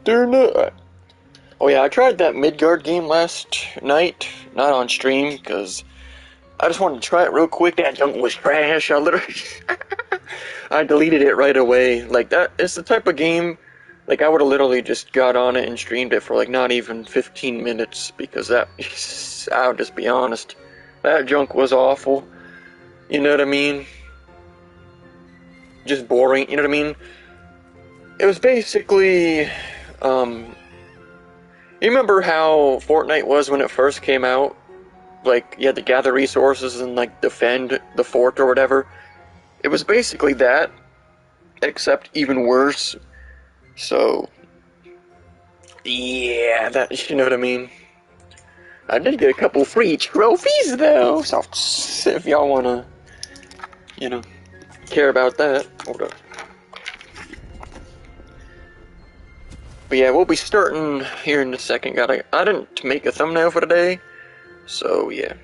they're not. Oh yeah, I tried that Midgard game last night, not on stream, because I just wanted to try it real quick. That junk was trash. I literally, I deleted it right away. Like that, it's the type of game, like I would have literally just got on it and streamed it for like not even 15 minutes, because that, I'll just be honest, that junk was awful. You know what I mean? Just boring, you know what I mean? It was basically, you remember how Fortnite was when it first came out? Like, you had to gather resources and, like, defend the fort or whatever. It was basically that, except even worse. So, yeah, that, you know what I mean? I did get a couple free trophies, though, so if y'all wanna, you know, care about that. Hold up. But yeah, we'll be starting here in a second. I didn't make a thumbnail for today, so yeah.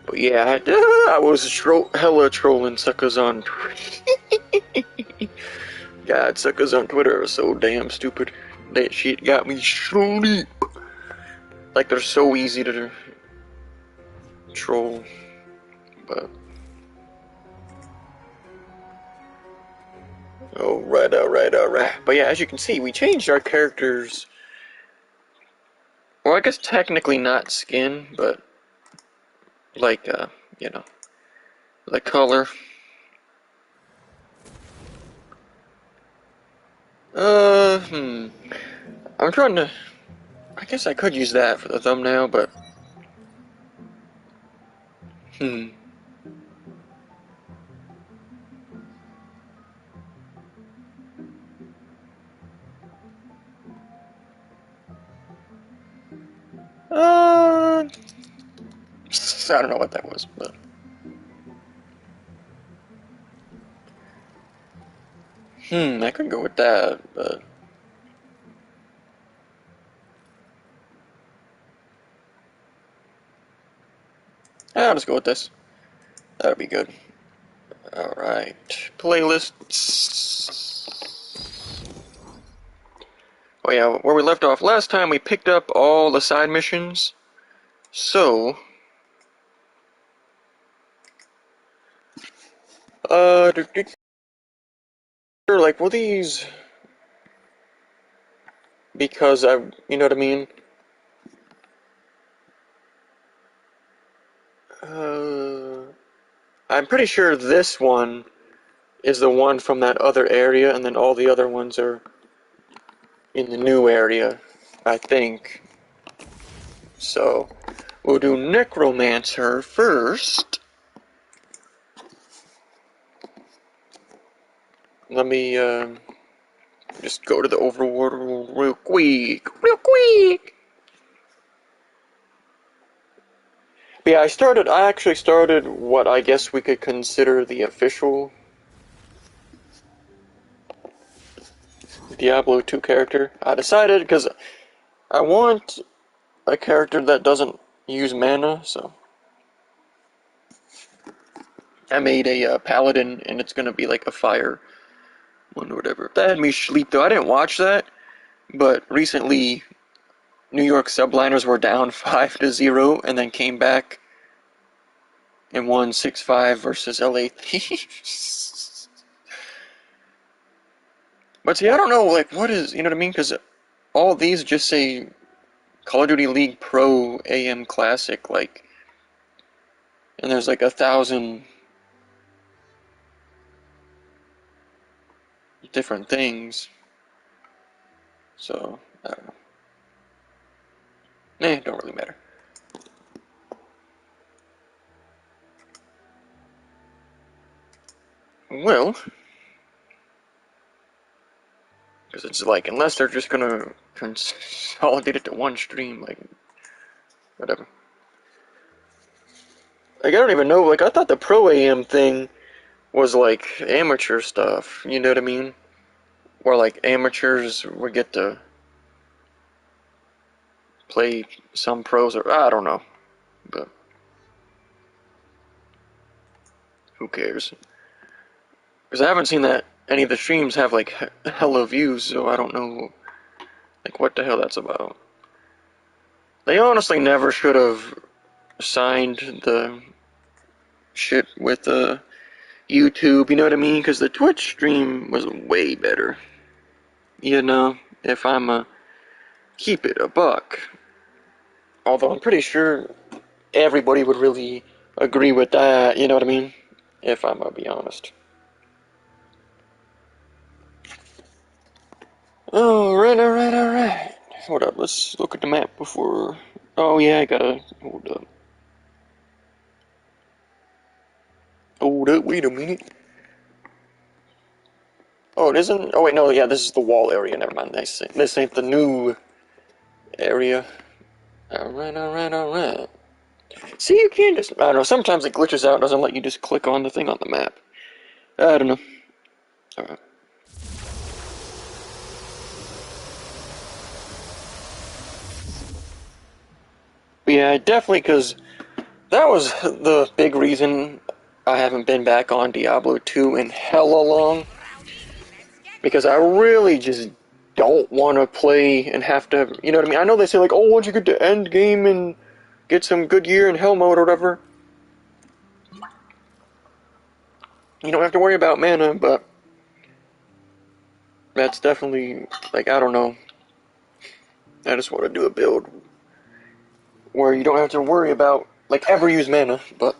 But yeah, I was hella trolling suckers on God, suckers on Twitter are so damn stupid. That shit got me sleep. Like, they're so easy to troll. But alright. But yeah, as you can see, we changed our characters. Well, I guess technically not skin, but like, you know, the color. I'm trying to. I guess I could use that for the thumbnail, but. I don't know what that was, but. I could go with that, but. I'll just go with this. That'll be good. Alright. Playlists. Oh yeah, where we left off last time, we picked up all the side missions. So. Like, will these. Because you know what I mean? I'm pretty sure this one is the one from that other area, and then all the other ones are in the new area, I think. So, we'll do Necromancer first. Let me, just go to the overworld real quick. But yeah, I actually started what I guess we could consider the official Diablo 2 character. I decided, because I want a character that doesn't use mana, so I made a paladin, and it's gonna be like a fire one or whatever. That had me sleep, though. I didn't watch that, but recently New York subliners were down 5-0, and then came back and won 6-5 versus LA Thieves. But see, I don't know, like, what is, you know what I mean? Because all these just say Call of Duty League Pro AM Classic, like, and there's like 1,000 different things. So, I don't know. It don't really matter. Well, because it's like, unless they're just gonna consolidate it to one stream, like, whatever. Like, I don't even know, like, I thought the Pro AM thing was like amateur stuff, you know what I mean? Where like amateurs would get to play some pros, or I don't know, but who cares? Because I haven't seen that any of the streams have like hella views, so I don't know like what the hell that's about. They honestly never should have signed the shit with YouTube, you know what I mean? Because the Twitch stream was way better. You know, if I'm keep it a buck. Although I'm pretty sure everybody would really agree with that, you know what I mean? If I'm gonna be honest. Alright. Hold up, let's look at the map before... Oh yeah, I gotta... Hold up, wait a minute. Oh, it isn't? Oh wait, no, yeah, this is the wall area, never mind. This ain't the new area. Alright. See, you can't just... I don't know, sometimes it glitches out, doesn't let you just click on the thing on the map. I don't know. Alright. Yeah, definitely, because that was the big reason I haven't been back on Diablo 2 in hella long. Because I really just don't want to play and have to, you know what I mean? I know they say, like, oh, once you get to end game and get some good gear in hell mode or whatever, you don't have to worry about mana, but that's definitely, like, I don't know. I just want to do a build where you don't have to worry about, like, ever use mana, but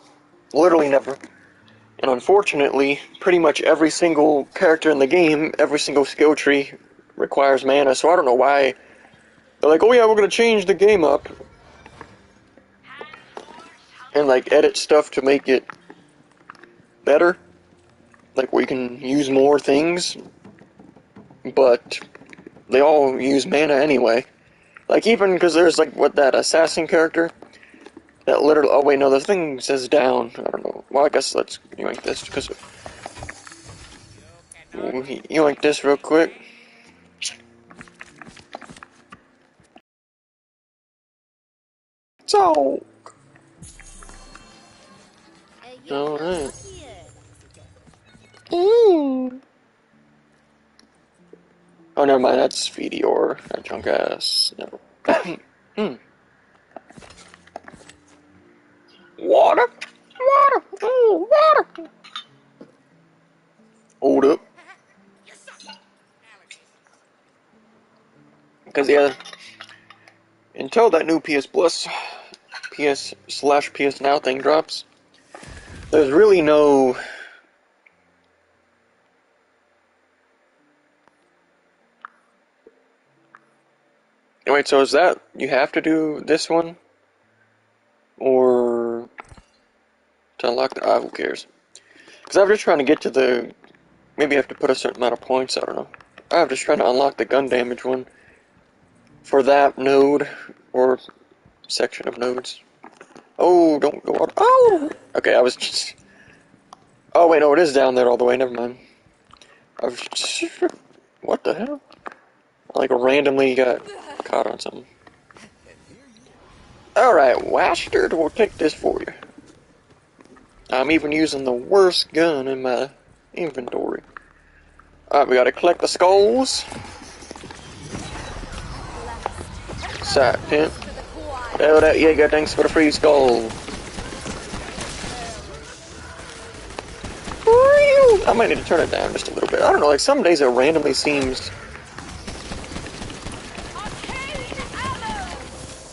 literally never. And unfortunately, pretty much every single character in the game, every single skill tree requires mana, so I don't know why they're like, oh yeah, we're gonna change the game up and like edit stuff to make it better, like where you can use more things, but they all use mana anyway. Like even because there's like what that assassin character that literally. Oh wait, no, the thing says down. I don't know. Well, I guess let's yoink this because yoink this real quick. So. Alright. Oh, never mind, that's Feedior, that junk ass. Never. Water! Water! Hold up. Because, yeah, until that new PS Plus, PS/PS Now thing drops, there's really no... Wait, so is that, you have to do this one? Or to unlock the... who cares? Because I'm just trying to get to the... Maybe I have to put a certain amount of points, I don't know. I'm just trying to unlock the gun damage one for that node, or section of nodes. Oh, don't go out. Oh! Okay, I was just... Oh, wait, no, it is down there all the way, never mind. I was just... What the hell? I, like, randomly got caught on something. Alright, Wastard, we'll take this for you. I'm even using the worst gun in my inventory. Alright, we gotta collect the skulls. Side pimp. Oh, that Jaeger, thanks for the free skull. I might need to turn it down just a little bit. I don't know, like some days it randomly seems...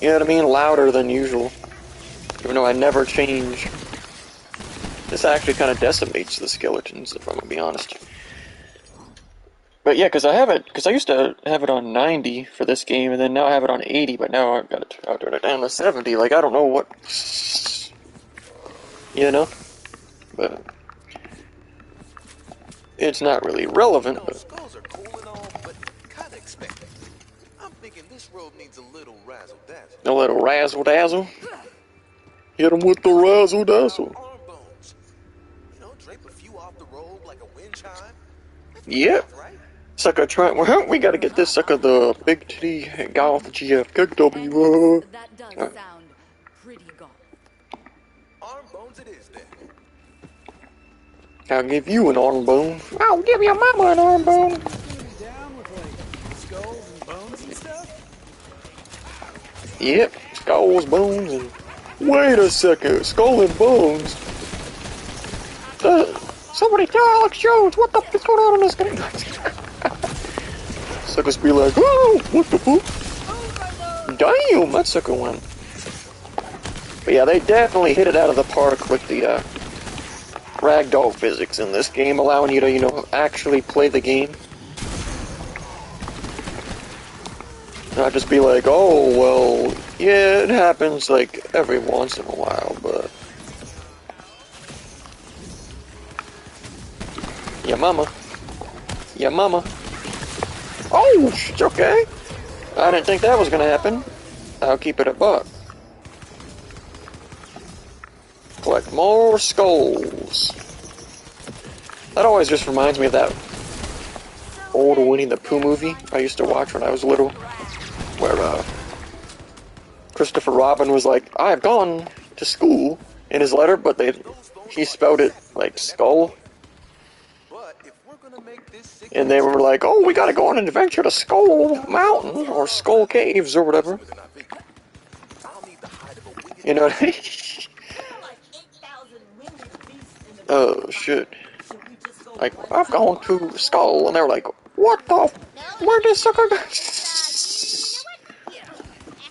You know what I mean? Louder than usual. Even though I never change. This actually kind of decimates the skeletons, if I'm gonna be honest. But yeah, because I used to have it on 90 for this game, and then now I have it on 80, but now I've got to turn it down to 70. Like, I don't know what... You know? But... It's not really relevant, but... Skulls are cool and all, but kind of expected. I'm thinking this robe needs a little razzle-dazzle. A little razzle-dazzle? Hit him with the razzle-dazzle. Arm bones. You know, drape a few off the robe like a wind chime. Yep. Right? Sucker trying. Well, we gotta get this sucker the big titty guy off the GF. KW. That does sound pretty goth. Arm bones it is then. I'll give you an arm bone. I'll give your mama an arm bone. Down with like skulls and bones and stuff? Yep, skulls, bones, and... Wait a second, skull and bones? Somebody tell Alex Jones what the f is going on in this game? Suckers be like, oh, what the fuck? Damn, that sucker went. But yeah, they definitely hit it out of the park with the ragdoll physics in this game, allowing you to, you know, actually play the game. Not just be like, oh, well, yeah, it happens, like, every once in a while, but... Yeah, mama. Yeah, mama. Oh, it's okay. I didn't think that was gonna happen. I'll keep it a buck. Collect more skulls. That always just reminds me of that old Winnie the Pooh movie I used to watch when I was little, where Christopher Robin was like, I've gone to school in his letter, but he spelled it like skull. And they were like, oh, we gotta go on an adventure to Skull Mountain, or Skull Caves, or whatever. You know what I mean? Oh, shit. Like, I've gone to Skull, and they were like, what the where'd this sucker go?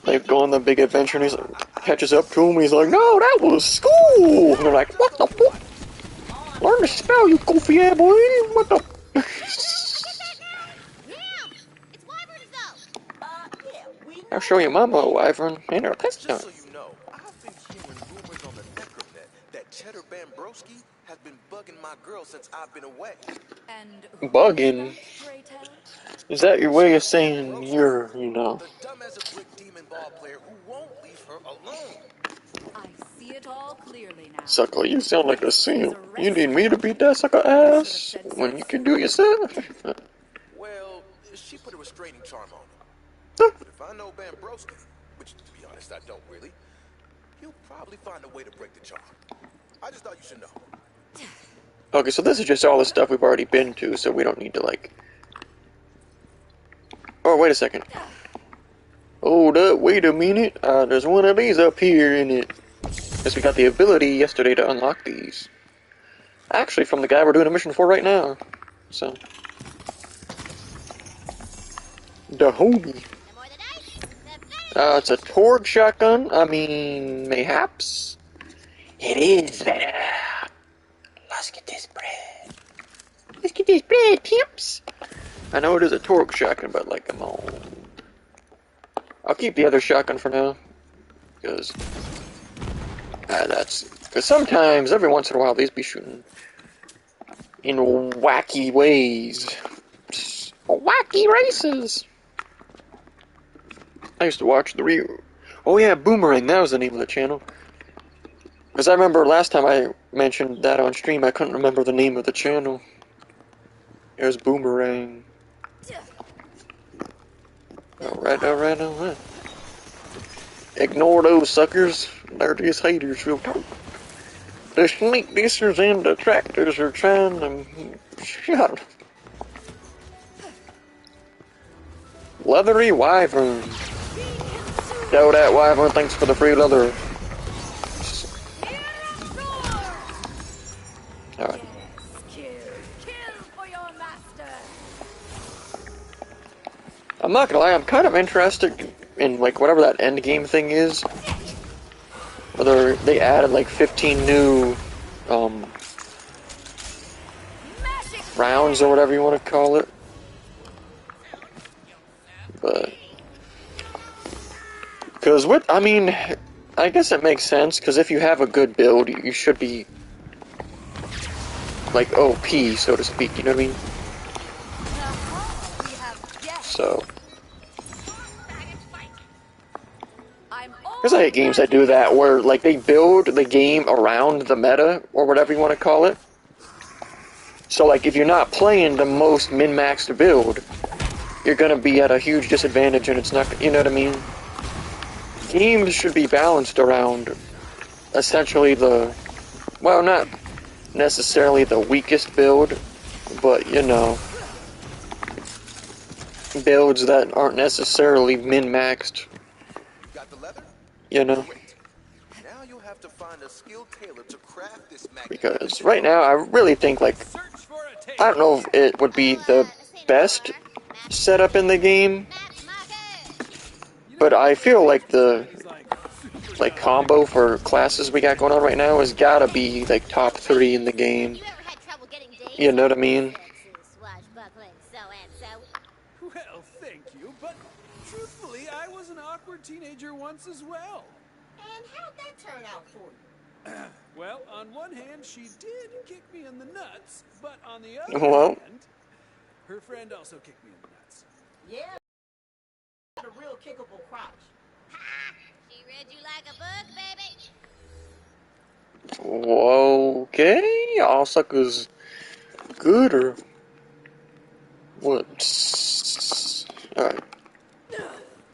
They go on the big adventure, and he catches up to him, and he's like, no, that was Skull! And they're like, what the fuck? Learn to spell, you goofy ass boy! What the... I'll show you mama a wyvern and her pistol. Just so you know, I've been hearing rumors on the necronet that Cheddar Bambrowski has been bugging my girl since I've been away. And bugging? Is that your way of saying you're, you know? The dumb as a brick demon ball player who won't leave her alone. I see it all clearly now. Sucker, you sound like a simp. You need me to beat that sucker ass when you can do it yourself? Well, she put a restraining charm on him. But if I know Bambrowski, which to be honest I don't really, he'll probably find a way to break the charm. I just thought you should know. Okay, so this is just all the stuff we've already been to, so we don't need to, like... Oh, wait a second. Hold up, wait a minute. There's one of these up here in it. Guess we got the ability yesterday to unlock these. Actually, from the guy we're doing a mission for right now. So... The homie. It's a TAWK shotgun. I mean, mayhaps. It is better. Let's get this bread. Let's get this bread, pimps. I know it is a TAWK shotgun, but like, come on. I'll keep the other shotgun for now. Because sometimes, every once in a while, these be shooting in wacky ways. Wacky races. I used to watch oh yeah, Boomerang, that was the name of the channel. Because I remember last time I mentioned that on stream, I couldn't remember the name of the channel. It was Boomerang. Alright. Ignore those suckers. They're just haters real talk. The sneak dissers and detractors are trying to shut them. Leathery wyvern. Yo, that wyvern, thanks for the free leather. Alright. I'm not gonna lie, I'm kind of interested in, like, whatever that end game thing is. Whether they added, like, 15 new, rounds or whatever you want to call it. But... Because I mean, I guess it makes sense, because if you have a good build, you should be, like, OP, so to speak, you know what I mean? So. Because I hate games that do that, where, like, they build the game around the meta, or whatever you want to call it. So, like, if you're not playing the most min-maxed build, you're gonna be at a huge disadvantage, and it's not, you know what I mean? Games should be balanced around essentially well, not necessarily the weakest build, but you know, builds that aren't necessarily min-maxed, Got the leather? you know. Great. Now you'll have to find a skilled tailor to craft this Because magnificent right now, I really think, like, I don't know if it would be the best setup in the game, but I feel like the combo for classes we got going on right now has gotta be like top 3 in the game. You know what I mean? Well, thank you, but truthfully, I was an awkward teenager once as well. And how'd that turn out for you? Well, on one hand, she did kick me in the nuts, but on the other Well, hand, her friend also kicked me in the nuts. Yeah, got a real kickable crotch. Ha! She read you like a book, baby. okay, all suckers good or what? Alright.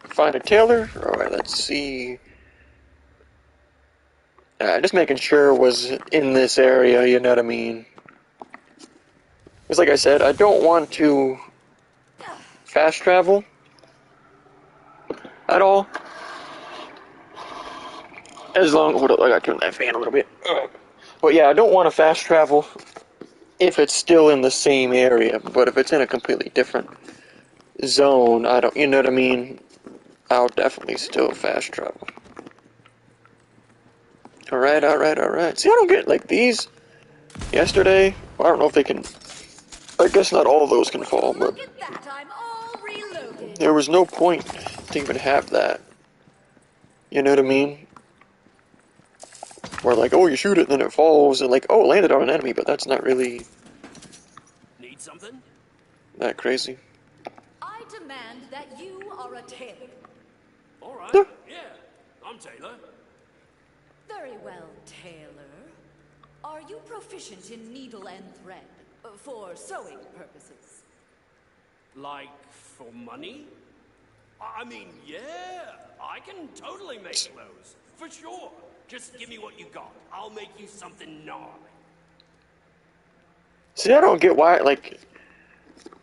Find a tailor? Alright, let's see. Just making sure it was in this area, you know what I mean? Because like I said, I don't want to fast travel at all. As long, hold up, I gotta turn that fan a little bit. But yeah, I don't want to fast travel if it's still in the same area. But if it's in a completely different zone, I don't, you know what I mean? I'll definitely still fast travel. Alright, alright, alright. See, I don't get, like, these yesterday. Well, I don't know if they can, I guess not all of those can fall, but Look at that, I'm all reloaded. there was no point to even have that. You know what I mean? Where like, oh, you shoot it and then it falls, and like, oh, it landed on an enemy, but that's not really Need something? that crazy. I demand that you are a tailor. All right. Yeah. Yeah, I'm Taylor. Very well, tailor. Are you proficient in needle and thread? For sewing purposes? Like, for money? I mean, yeah, I can totally make clothes. For sure. Just give me what you got. I'll make you something gnarly. See, I don't get why, like,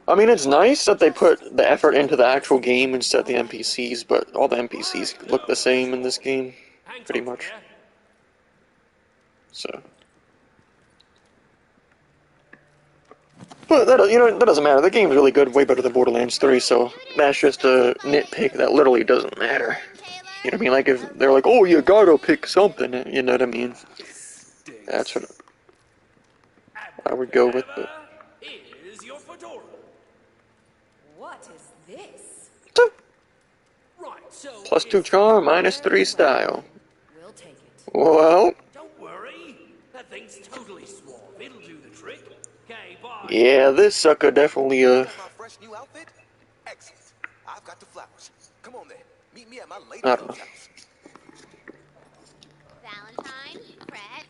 I mean, it's nice that they put the effort into the actual game instead of the NPCs, but all the NPCs look the same in this game, pretty much. So. But, that, you know, that doesn't matter. The game's really good, way better than Borderlands 3, so that's just a nitpick that literally doesn't matter. You know what I mean? Like, if they're like, oh, you gotta pick something, you know what I mean? That's what I would go with, but... Is your fedora. What is this? Right, so +2 charm, -3 style. We'll take it. Well, don't worry. That thing's totally suave. It'll do the trick. Okay, bye. yeah, this sucker definitely, Got my fresh new outfit? Excellent. I've got the flowers. Come on then. Meet me at my lady I don't love's know. house. Valentine, Brett,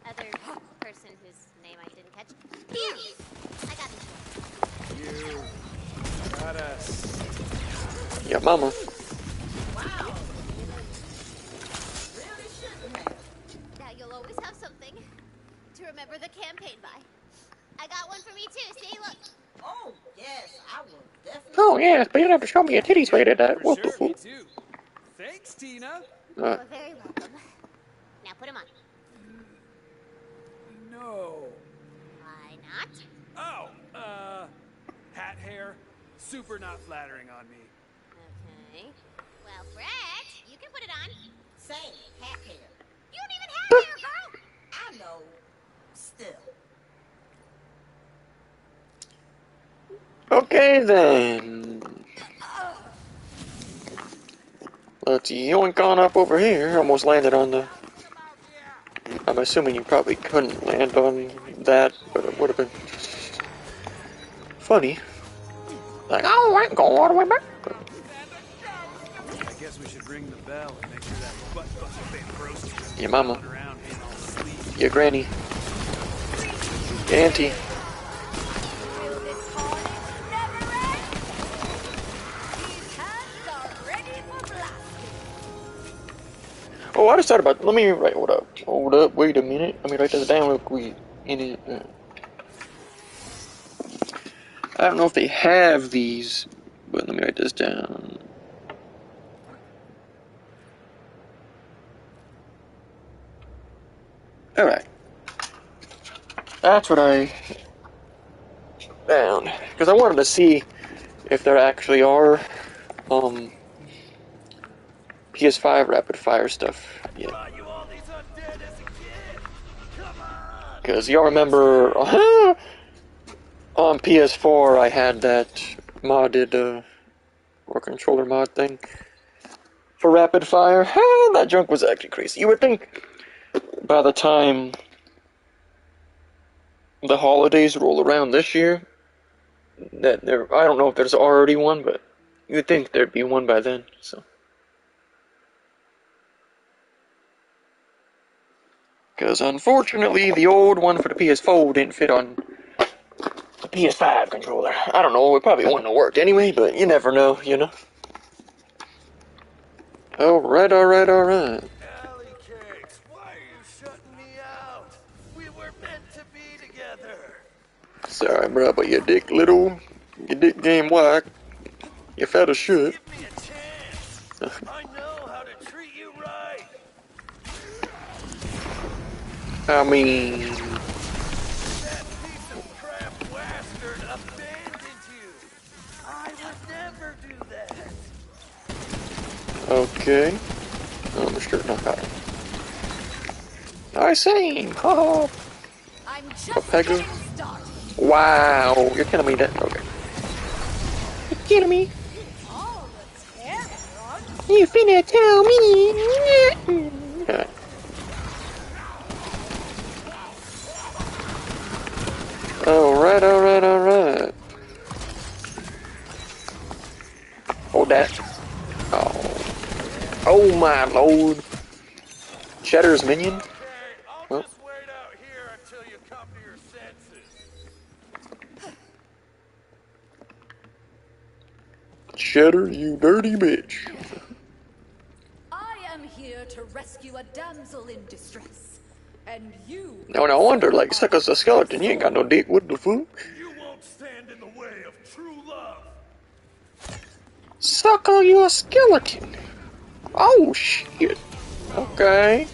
other person whose name I didn't catch. Here! I got this. You got us. Yeah, mama. Wow. Really shouldn't have. Now you'll always have something to remember the campaign by. I got one for me too, see? Look. Oh, yes, I will definitely. Oh, yeah, but you don't have to show me your titties rated at. For sure, me too. Thanks, Tina. You're very welcome. Now put him on. No. Why not? Oh, hat hair. Super not flattering on me. Okay. Well, Brett, you can put it on. Same hat hair. You don't even have hair, girl! I know. Still. Okay, then. Let's yoink on up over here. Almost landed on the... I'm assuming you probably couldn't land on that, but it would have been funny. Like, oh, I can go all the way back. I guess we should ring the bell and make sure that butt-busted Bambroski Your mama. around ain't all asleep. Your granny. Your auntie. Will this carnage never end? These hands are ready for blasting. Oh, I just thought about... Let me write... Hold up, wait a minute. Let me write this down real quick. in it. I don't know if they have these, but let me write this down. Alright. That's what I found. Because I wanted to see if there actually are PS5 rapid fire stuff. Yeah. Because y'all remember on PS4 I had that modded or controller mod thing for rapid fire. That junk was actually crazy. You would think by the time the holidays roll around this year that there, I don't know if there's already one, but you'd think there'd be one by then. So, because unfortunately the old one for the PS4 didn't fit on the PS5 controller. I don't know, it probably wouldn't have worked anyway, but you never know, you know. Alright. Alley cakes, why are you shutting me out? We were meant to be together. Sorry, bro, but your dick game whack. You fat as shit. Give me a chance. I know how to treat you right. I mean, That piece of crap bastard abandoned you. I would never do that. okay. I'm sure not that. I sing. Oh, I'm just Pegu. getting started. Wow, you're killing me. That okay? You're killing me. All the terror. You finna tell me? Okay. Alright. Hold that. Oh my lord. Cheddar's minion? Okay, I'll Well, just wait out here until you come to your senses. Cheddar, you dirty bitch. I am here to rescue a damsel in distress. And you... Now, I wonder, like, Sucker's a skeleton. You ain't got no dick. What the fuck? You won't stand in the way of true love. Sucker, you a skeleton. Oh, shit. Okay.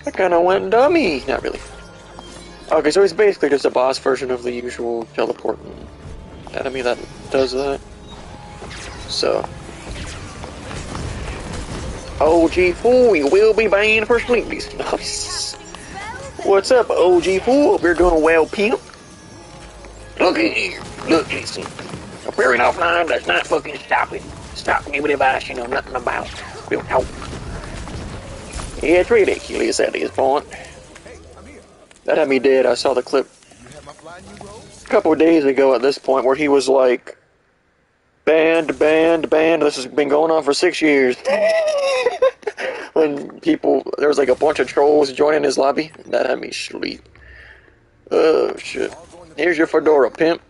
That kind of went dummy. Not really. Okay, so he's basically just a boss version of the usual teleporting enemy that does that. So. OG Fool, you will be banned for sleepies. Nice. What's up, OG Fool? Hope you're doing well, pimp. Look at here. Look, listen. Appearing offline does not fucking stop me with advice you know nothing about. Real talk. Yeah, it's ridiculous at this point. That had me dead. I saw the clip a couple of days ago at this point where he was like, banned. This has been going on for 6 years. When there was like a bunch of trolls joining his lobby. That had me sleep. Oh, shit. Here's your fedora, pimp.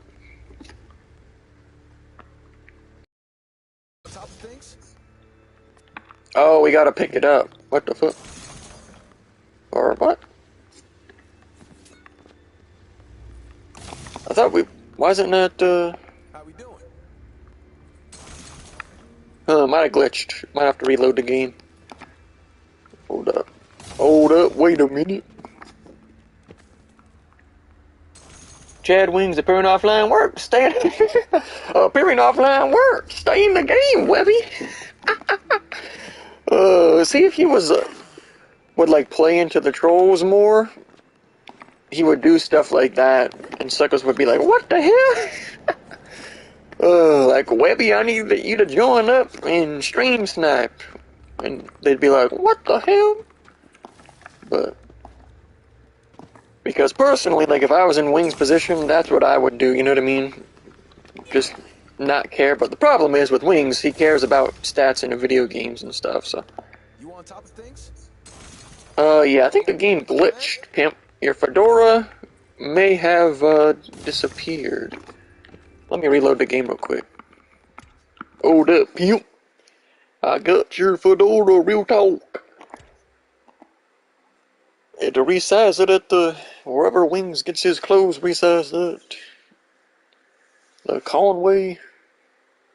Oh, we gotta pick it up. What the fuck? Or what? I thought wasn't that, How we doing? might have glitched. Might have to reload the game. Hold up, wait a minute. Chad Wings appearing offline work. Appearing offline work. Stay in the game, Webby. See if he would like play into the trolls more. He would do stuff like that, and suckers would be like, "What the hell?" Like, Webby, I need you to join up and stream snipe, and they'd be like, "What the hell?" But because personally, like, if I was in Wing's position, that's what I would do. You know what I mean? Just not care. But the problem is with Wings, he cares about stats in video games and stuff. So. You on top of things? Yeah, I think the game glitched, pimp. Your fedora may have disappeared. Let me reload the game real quick. Hold up, pimp. I got your fedora, real talk. Had to resize it at the Wherever Wings gets his clothes besides that. The Conway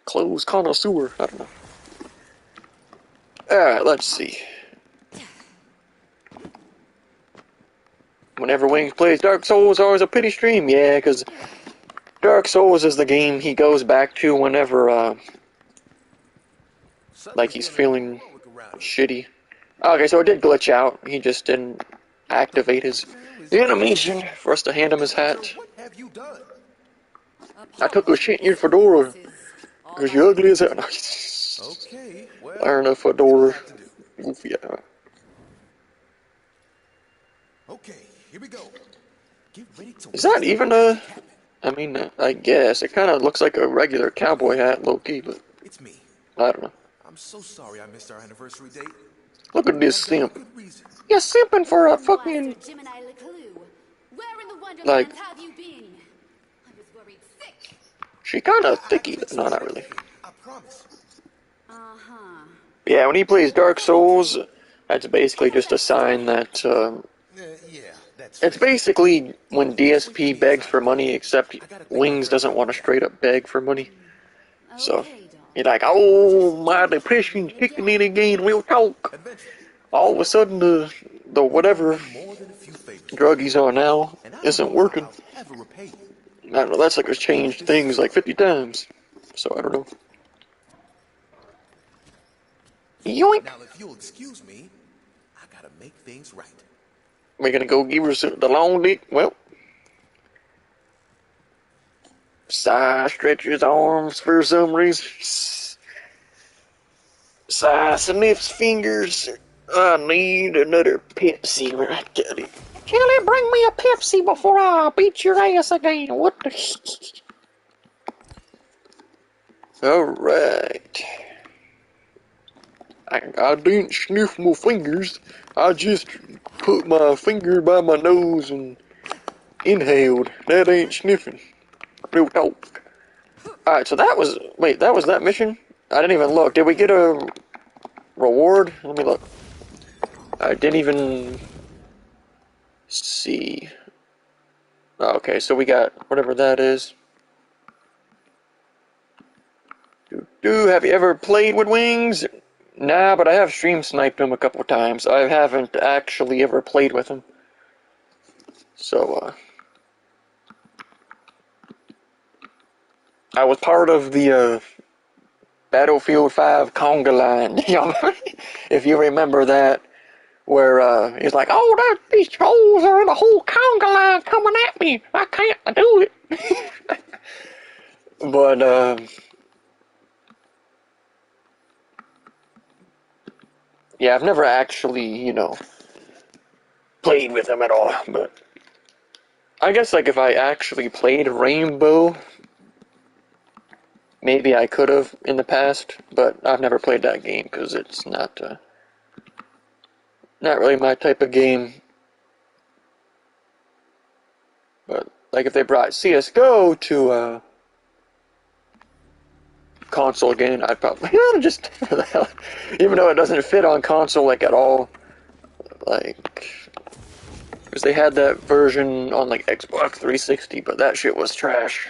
clothes connoisseur. I don't know. Alright, let's see. Whenever Wings plays Dark Souls, always a pity stream. Yeah, because Dark Souls is the game he goes back to whenever, like he's feeling shitty. Okay, so it did glitch out. He just didn't activate his animation for us to hand him his hat. What have you done? I took a shit in your fedora because you're ugly as hell. Okay, well, Wearing a fedora. Goofy eye. okay, here we go. Get ready to Is that even a... I mean, I guess. It kind of looks like a regular cowboy hat, low-key, but... It's me. I don't know. I'm so sorry I missed our anniversary date. Look at this I've got a simp. good reason. You're simping for a fucking... Where in the Wonderlands Like... have you been? I was worried sick. She kind of thicky. No, not really. I promise. Uh-huh. Yeah, when he plays Dark Souls, that's basically just a sign that, Yeah, that's it's basically when DSP begs for money, except Wings doesn't want to straight up beg for money. So, you're like, oh, my depression's kicking in again, we'll talk. adventure. All of a sudden, the whatever More than a few favors. drug he's on now And I isn't don't know working. how I'll ever repay you. I don't know, that's like it's changed things like 50 times. So, I don't know. Yoink! Now, if you'll excuse me, I gotta make things right. We're gonna go give her the long dick. Well, Sai stretches his arms for some reason. Sai sniffs fingers. I need another Pepsi right there. Kelly, bring me a Pepsi before I beat your ass again. What the... Alright. I didn't sniff my fingers. I just put my finger by my nose and inhaled. That ain't sniffing. Real talk. Alright, so that was... Wait, that was that mission? I didn't even look. Did we get a reward? Let me look. I didn't even see. Okay, so we got whatever that is. Have you ever played with Wings? Nah, but I have stream sniped him a couple times. I haven't actually ever played with him. So, I was part of the, Battlefield 5 conga line. If you remember that, where, he's like, oh, these trolls are in a whole conga line coming at me. I can't do it. But, yeah, I've never actually, played with him at all, but I guess, like, if I actually played Rainbow, maybe I could have in the past, but I've never played that game, because it's not really my type of game. But, like, if they brought CSGO to, console again, I'd probably just, even though it doesn't fit on console, like, at all, like, because they had that version on, like, Xbox 360, but that shit was trash.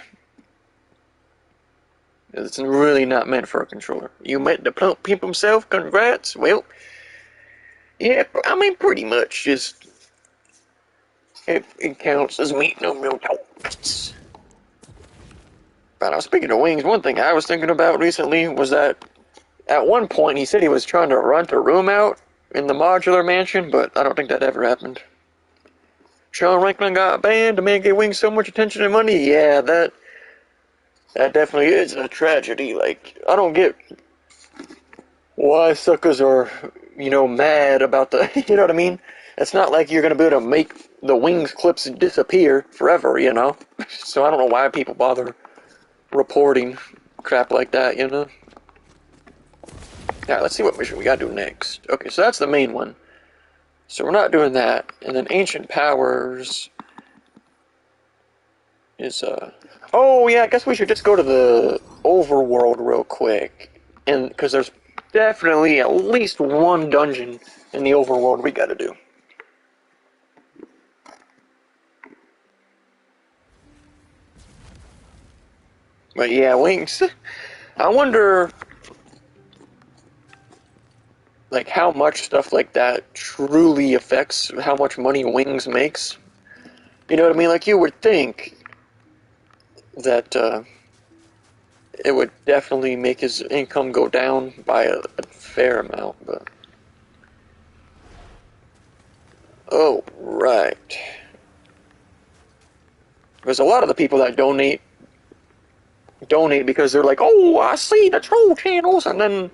It's really not meant for a controller. You met the plump pimp himself, congrats. Well, yeah, I mean, pretty much, just, it counts as meat, no milk. But speaking of Wings, one thing I was thinking about recently was that at one point he said he was trying to rent a room out in the modular mansion, but I don't think that ever happened. Sean Rankin got banned, the man gave Wings so much attention and money. Yeah, that definitely is a tragedy. Like, I don't get why suckers are, mad about the, you know what I mean? It's not like you're gonna be able to make the Wings clips disappear forever, So I don't know why people bother reporting crap like that, Alright, let's see what mission we gotta do next. Okay, so that's the main one. So we're not doing that. And then Ancient Powers is, oh yeah, I guess we should just go to the overworld real quick. And, because there's definitely at least one dungeon in the overworld we gotta do. But yeah, Wings. I wonder, like, how much stuff like that truly affects how much money Wings makes. You know what I mean? Like, you would think that it would definitely make his income go down by a fair amount, but... Oh, right. There's a lot of the people that donate because they're like, oh, I see the troll channels, and then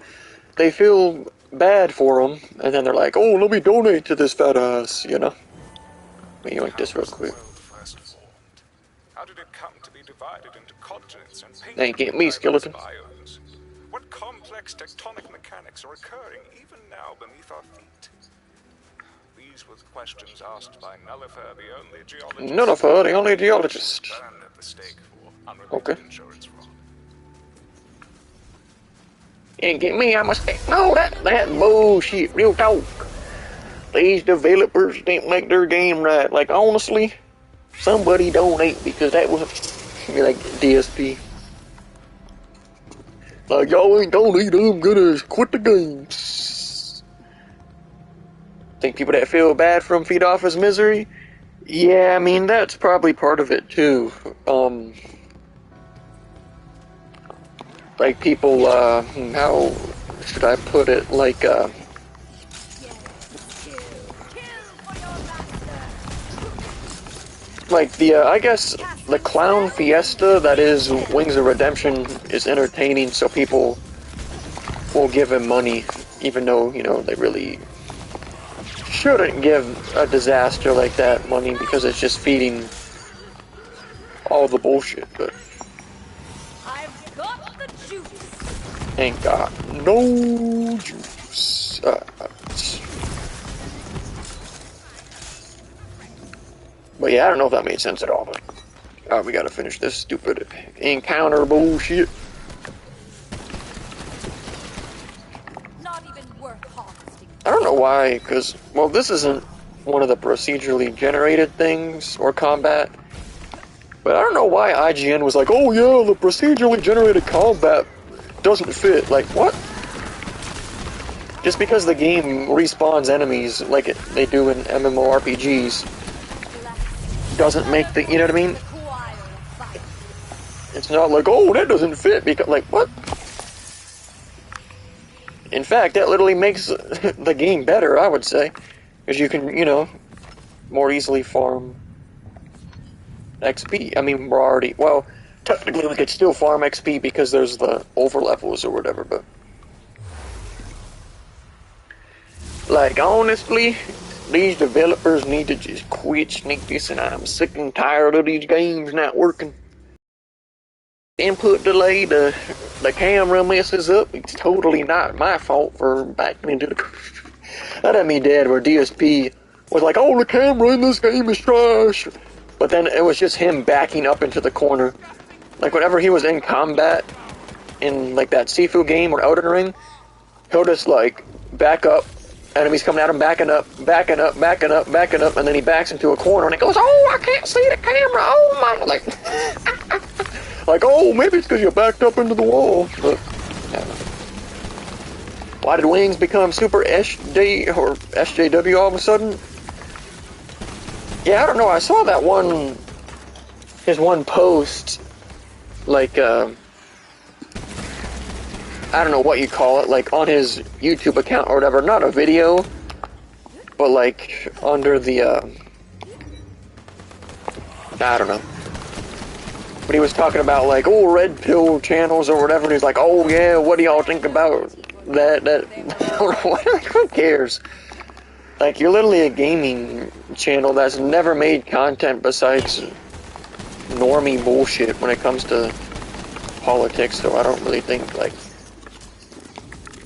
they feel bad for them, and then they're like, oh, let me donate to this fat ass, you know? Let me yoink this real quick. How did it come to be divided into continents and They ain't getting me, skeleton. biomes? What complex tectonic mechanics are occurring even now beneath our feet? These were the questions asked by Nullifer, the only geologist. Nullifer, the only geologist. Burned at the stake for unrelated insurance fraud. You ain't get me, I'm a stake. No, that bullshit, real talk. These developers didn't make their game right. Like, honestly, somebody donate because that was, like, DSP. Like, y'all ain't donate, I'm gonna quit the game. Think people that feel bad for him feed off his misery? Yeah, I mean, that's probably part of it, too. Like, people, how should I put it? Like, I guess, the clown fiesta that is Wings of Redemption is entertaining, so people will give him money, even though, you know, they really shouldn't give a disaster like that money because it's just feeding all the bullshit, but I've got the juice. ain't got no juice. But yeah, I don't know if that made sense at all, but we gotta finish this stupid encounter bullshit. Not even worth harvesting. I don't know why, because, well, this isn't one of the procedurally generated things or combat, but I don't know why IGN was like, oh yeah, the procedurally generated combat doesn't fit. Like, what? Just because the game respawns enemies like they do in MMORPGs doesn't make the, you know what I mean? It's not like, oh, that doesn't fit, because, like, what? In fact, that literally makes the game better, I would say. Because you can, you know, more easily farm XP. I mean, we're already, well, technically we could still farm XP because there's the overlevels or whatever, but... Like, honestly, these developers need to just quit sneaking, and I'm sick and tired of these games not working. Input delay, the camera messes up. It's totally not my fault for backing into the... That had me dead where DSP was like, oh, the camera in this game is trash. But then it was just him backing up into the corner. Like, whenever he was in combat, in, like, that Sifu game or Elden Ring, he'll just, like, back up. Enemies coming at him, backing up, backing up, backing up, backing up, and then he backs into a corner and he goes, oh, I can't see the camera, oh my, like, like, oh, maybe it's because you backed up into the wall, but, yeah. Why did Wings become super SD or SJW all of a sudden? Yeah, I don't know, I saw that his one post, like, I don't know what you call it, like, on his YouTube account or whatever, not a video, but, like, under the, I don't know. But he was talking about, like, oh, red pill channels or whatever, and he's like, oh, yeah, what do y'all think about that, who cares? Like, you're literally a gaming channel that's never made content besides normie bullshit when it comes to politics, so I don't really think, like,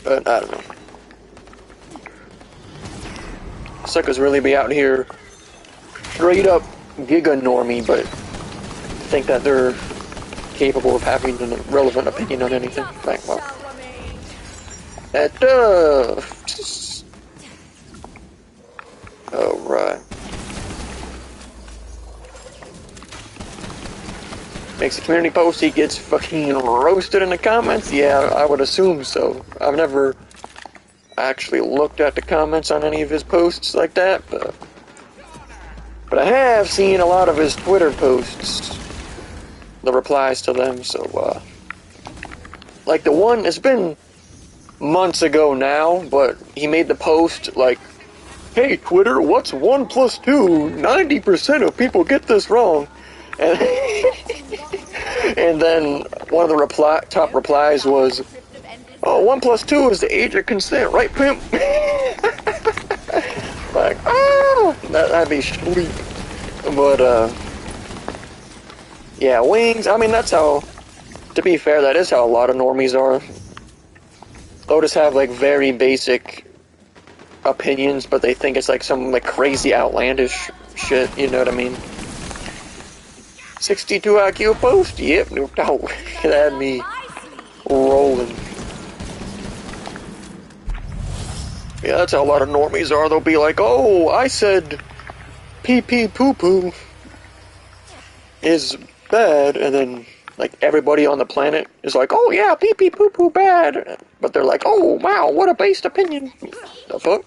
but I don't know. Suckers really be out here straight up giga normie, but think that they're capable of having a relevant opinion on anything. Like, well, that Alright. makes a community post, he gets fucking roasted in the comments? Yeah, I would assume so. I've never actually looked at the comments on any of his posts like that, but I have seen a lot of his Twitter posts, the replies to them, so, like the one, it's been months ago now, but he made the post, like, hey Twitter, what's 1 plus 2? 90% of people get this wrong. And, and then one of the top replies was, oh, 1 plus 2 is the age of consent, right, pimp? Like, oh, that'd be sweet. But, yeah, Wings, I mean, that's how, to be fair, that is how a lot of normies are. They'll just have, like, very basic opinions, but they think it's, like, some, like, crazy, outlandish shit, you know what I mean? 62 IQ post? Yep, no doubt. That had me rolling. Yeah, that's how a lot of normies are. They'll be like, oh, I said pee-pee poo-poo is bad, and then, like, everybody on the planet is like, oh yeah, pee-pee poo-poo bad. But they're like, oh wow, what a based opinion. The fuck?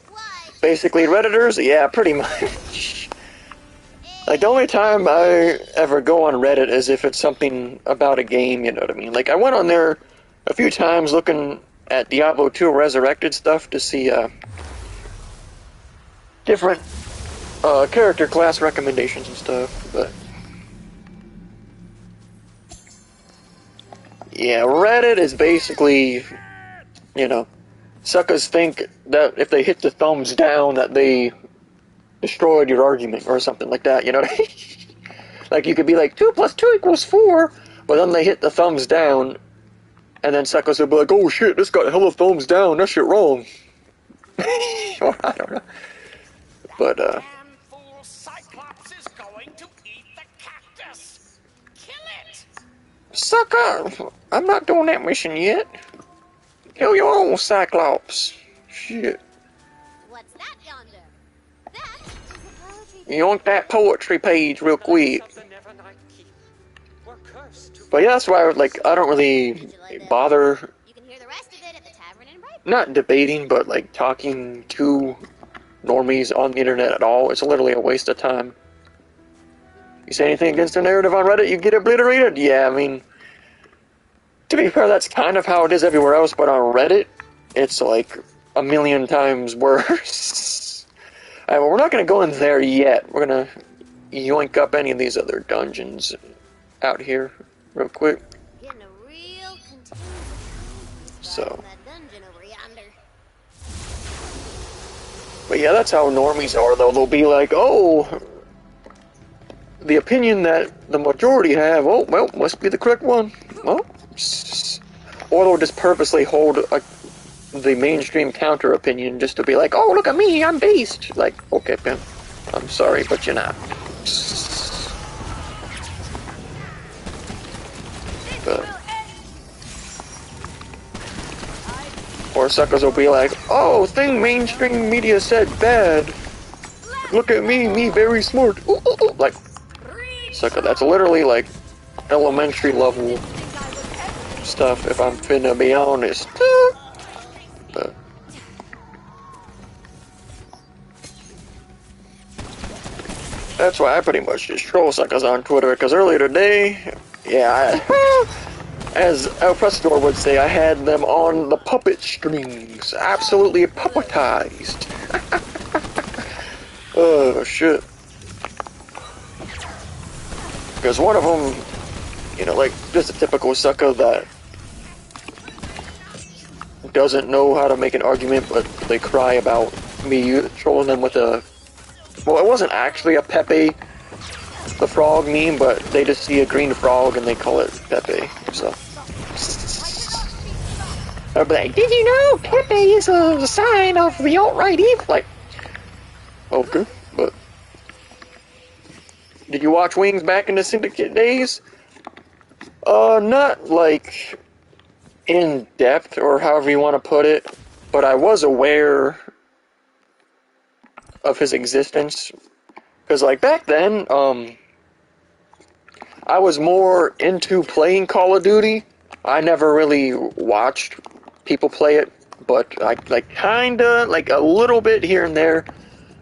Basically, Redditors? Yeah, pretty much. Like, the only time I ever go on Reddit is if it's something about a game, you know what I mean? Like, I went on there a few times looking at Diablo 2 Resurrected stuff to see, different, character class recommendations and stuff, but... Yeah, Reddit is basically, you know, suckers think that if they hit the thumbs down that they destroyed your argument or something like that, you know what I mean? Like, you could be like, 2 plus 2 equals 4, but then they hit the thumbs down, and then suckers will be like, oh shit, this got hella thumbs down, that shit wrong. Or, I don't know. But, Cyclops is going to eat the cactus. Kill it. Sucker! I'm not doing that mission yet. Kill your own Cyclops. Shit. What's that yonder? That is a poetry. Yoink that poetry page real quick. But yeah, that's why I don't really bother, You can hear the rest of it at the tavern in Bright. not debating, but like talking to normies on the internet at all. It's literally a waste of time. You say anything against the narrative on Reddit, you get obliterated? Yeah, I mean, to be fair, that's kind of how it is everywhere else, but on Reddit, it's like a million times worse. Alright, well, we're not going to go in there yet. We're going to yoink up any of these other dungeons out here real quick. Getting a real contagious So. in that dungeon over yonder. But yeah, that's how normies are, though. They'll be like, oh, the opinion that the majority have, oh, well, must be the correct one. Well, or they'll just purposely hold the mainstream counter opinion just to be like, oh, look at me, I'm based. Like, okay, pimp, I'm sorry, but you're not. But, or suckers will be like, oh, thing mainstream media said bad. Look at me very smart. Ooh, ooh, ooh. Like, sucker, that's literally like elementary level stuff, if I'm finna be honest. But that's why I pretty much just troll suckers on Twitter, because earlier today, yeah, as El Prestador would say, I had them on the puppet strings. Absolutely puppetized. Oh, shit. Because one of them, you know, like, just a typical sucker that doesn't know how to make an argument, but they cry about me trolling them with a... Well, it wasn't actually a Pepe the Frog meme, but they just see a green frog and they call it Pepe, so... I'd be like, did you know Pepe is a sign of the alt-right evil? Like, okay, but... Did you watch Wings back in the Syndicate days? Not, like, in depth, or however you want to put it, but I was aware of his existence. Because, like, back then, I I was more into playing Call of Duty. I never really watched people play it, but I kinda, a little bit here and there.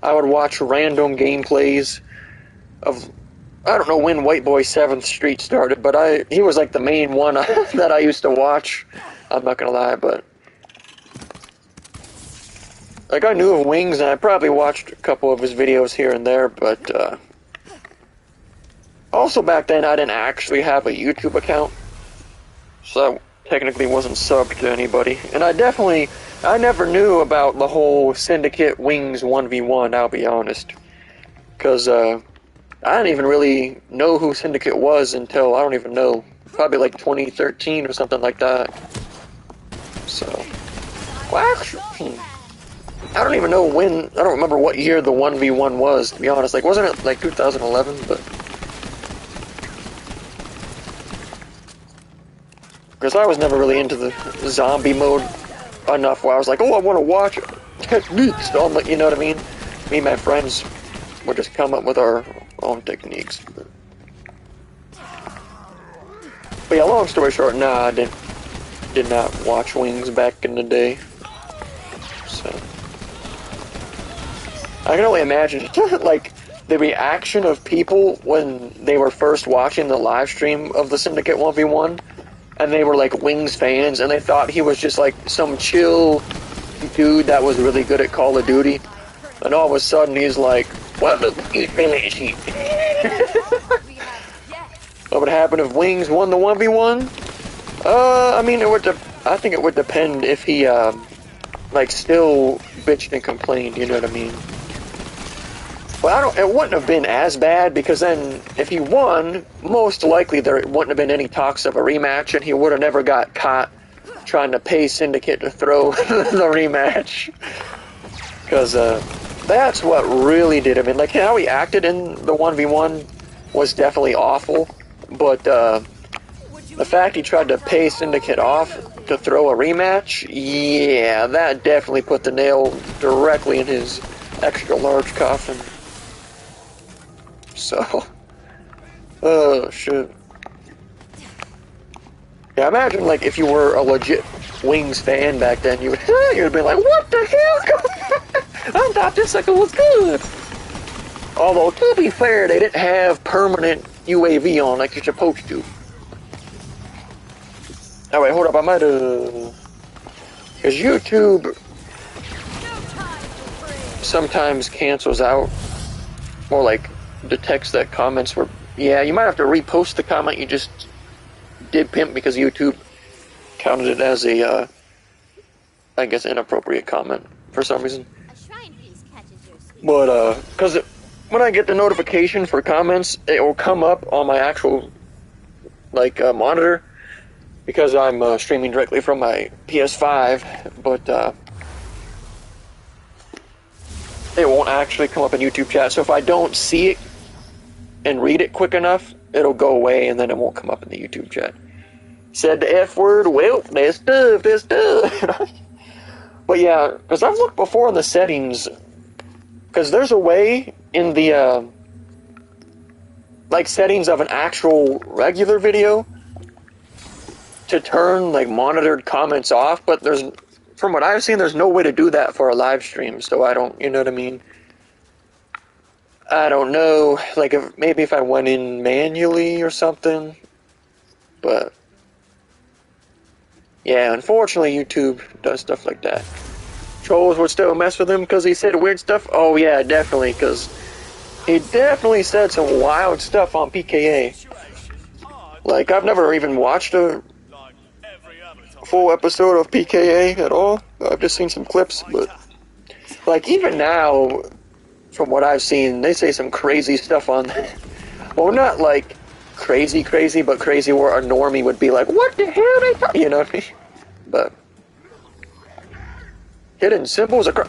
I would watch random gameplays of, I don't know when White Boy 7th Street started, but he was like the main one that I used to watch. I'm not gonna lie, but like I knew of Wings, and I probably watched a couple of his videos here and there, but also back then I didn't actually have a YouTube account, so I technically wasn't subbed to anybody. And I never knew about the whole Syndicate Wings 1v1, I'll be honest. Because I didn't even really know who Syndicate was until, I don't even know, probably like 2013 or something like that. So, well, actually, I don't even know when, I don't remember what year the 1v1 was, to be honest. Like, wasn't it like 2011? But because I was never really into the zombie mode enough where I was like, oh, I want to watch techniques on the, you know what I mean? Me and my friends would just come up with our own techniques. But yeah, long story short, nah, I did not watch Wings back in the day. So I can only imagine, like, the reaction of people when they were first watching the live stream of the Syndicate 1v1, and they were, like, Wings fans, and they thought he was just, like, some chill dude that was really good at Call of Duty, and all of a sudden he's like, what the finish? What would happen if Wings won the 1v1? I mean, I think it would depend if he, like, still bitched and complained, you know what I mean? Well, it wouldn't have been as bad, because then, if he won, most likely there wouldn't have been any talks of a rematch, and he would have never got caught trying to pay Syndicate to throw the rematch. Because, that's what really did him in. Like, how he acted in the 1v1 was definitely awful, but, the fact he tried to pay Syndicate off to throw a rematch, yeah, that definitely put the nail directly in his extra large coffin. So, oh shit. Yeah, imagine like if you were a legit Wings fan back then, you'd be like, what the hell? I thought this sucker was good. Although, to be fair, they didn't have permanent UAV on like you're supposed to. Alright, hold up, I might because YouTube sometimes cancels out, or like detects that comments were, yeah, you might have to repost the comment you just did pimp because YouTube counted it as a, I guess, inappropriate comment for some reason. But, because when I get the notification for comments, it will come up on my actual, like, monitor, because I'm streaming directly from my PS5, but it won't actually come up in YouTube chat. So if I don't see it and read it quick enough, it'll go away and then it won't come up in the YouTube chat. Said the F word, well, that's stuff. But yeah, because I've looked before in the settings, because there's a way in the like settings of an actual regular video to turn like monitored comments off, but from what I've seen, there's no way to do that for a live stream, so I don't, you know what I mean? I don't know, like maybe if I went in manually or something, but yeah, unfortunately YouTube does stuff like that. Trolls would still mess with him because he said weird stuff? Oh yeah, definitely, because he definitely said some wild stuff on PKA. Like, I've never even watched a full episode of PKA at all. I've just seen some clips, but like even now, from what I've seen, they say some crazy stuff on well, not like crazy, but crazy where a normie would be like, what the hell are they talking? You know what I mean? But hidden symbols are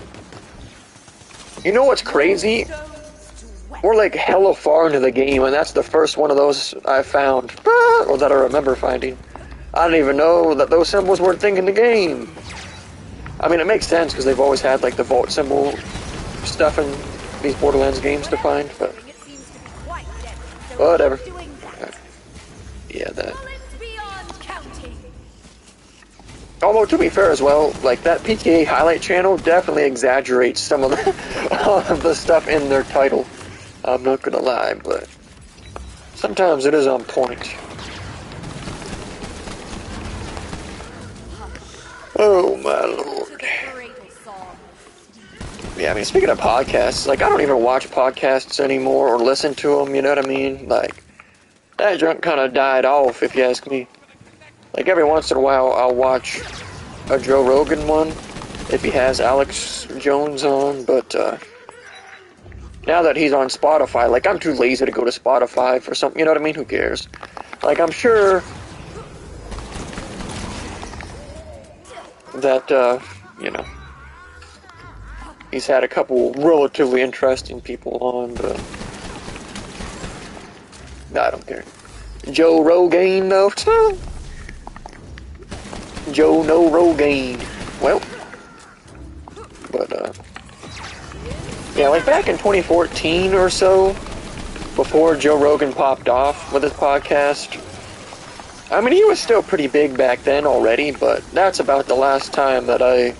you know what's crazy? We're like hella far into the game, and that's the first one of those I found, or that I remember finding. I didn't even know that those symbols were a thing in the game. I mean, it makes sense because they've always had like the vault symbol stuff in these Borderlands games to find, but whatever. yeah, that. Bullets beyond counting. Although, to be fair as well, like, that PTA highlight channel definitely exaggerates some of the stuff in their title. I'm not gonna lie, but sometimes it is on point. Oh my lord. Yeah, I mean, speaking of podcasts, like, I don't even watch podcasts anymore or listen to them, you know what I mean? Like, that junk kind of died off, if you ask me. Like, every once in a while, I'll watch a Joe Rogan one, if he has Alex Jones on, but, now that he's on Spotify, like, I'm too lazy to go to Spotify for something, you know what I mean? Who cares? Like, I'm sure that, you know, he's had a couple relatively interesting people on, but I don't care. Joe Rogan, though. Joe no Rogan. Well, but, yeah, like back in 2014 or so, before Joe Rogan popped off with his podcast, I mean, he was still pretty big back then already, but that's about the last time that I,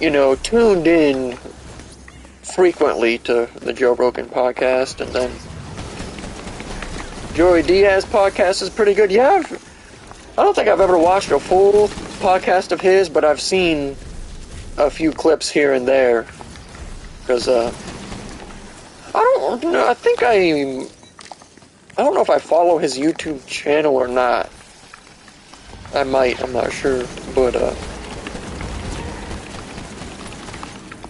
you know, tuned in frequently to the Joe Rogan podcast, and then Joey Diaz podcast is pretty good. Yeah, I don't think I've ever watched a full podcast of his, but I've seen a few clips here and there, because, I don't know, I don't know if I follow his YouTube channel or not. I might, I'm not sure, but,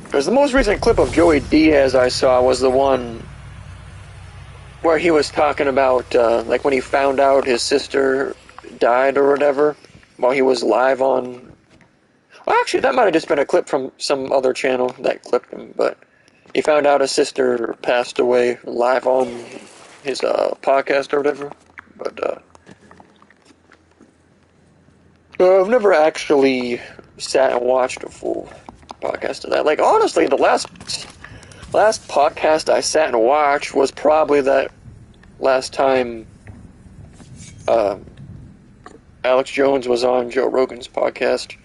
because the most recent clip of Joey Diaz I saw was the one where he was talking about, like, when he found out his sister died or whatever, while he was live on... Well, actually, that might have just been a clip from some other channel that clipped him, but he found out his sister passed away live on his, podcast or whatever, but, I've never actually sat and watched a full podcast of that. Like, honestly, the last podcast I sat and watched was probably that last time Alex Jones was on Joe Rogan's podcast.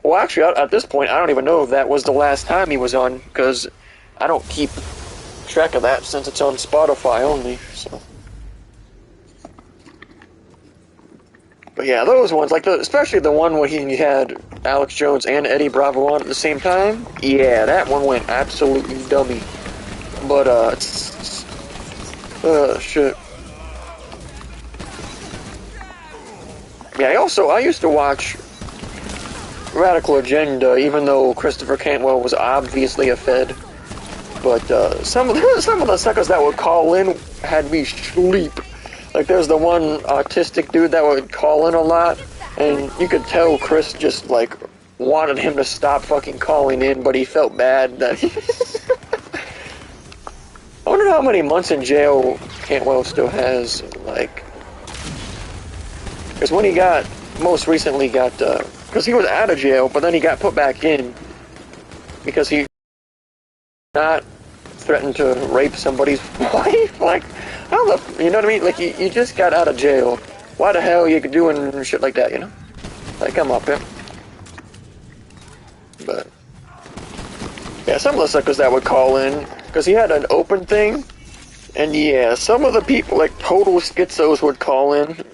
Well, actually, at this point, I don't even know if that was the last time he was on, because I don't keep track of that since it's on Spotify only, so. But yeah, those ones, like, especially the one where he had Alex Jones and Eddie Bravo on at the same time, yeah, that one went absolutely dummy. But, shit. Yeah, I used to watch Radical Agenda, even though Christopher Cantwell was obviously a Fed. But, some of the suckers that would call in had me sleep. Like, there's the one autistic dude that would call in a lot, and you could tell Chris just, like, wanted him to stop fucking calling in, but he felt bad that he... I wonder how many months in jail Cantwell still has, like... Because when he most recently got, because he was out of jail, but then he got put back in, because he not threatened to rape somebody's wife, like, how the, you know what I mean, like, you just got out of jail, why the hell are you doing shit like that, you know, like, come up, yeah. But, yeah, some of the suckers that would call in, because he had an open thing, and yeah, some of the people, like, total schizos would call in,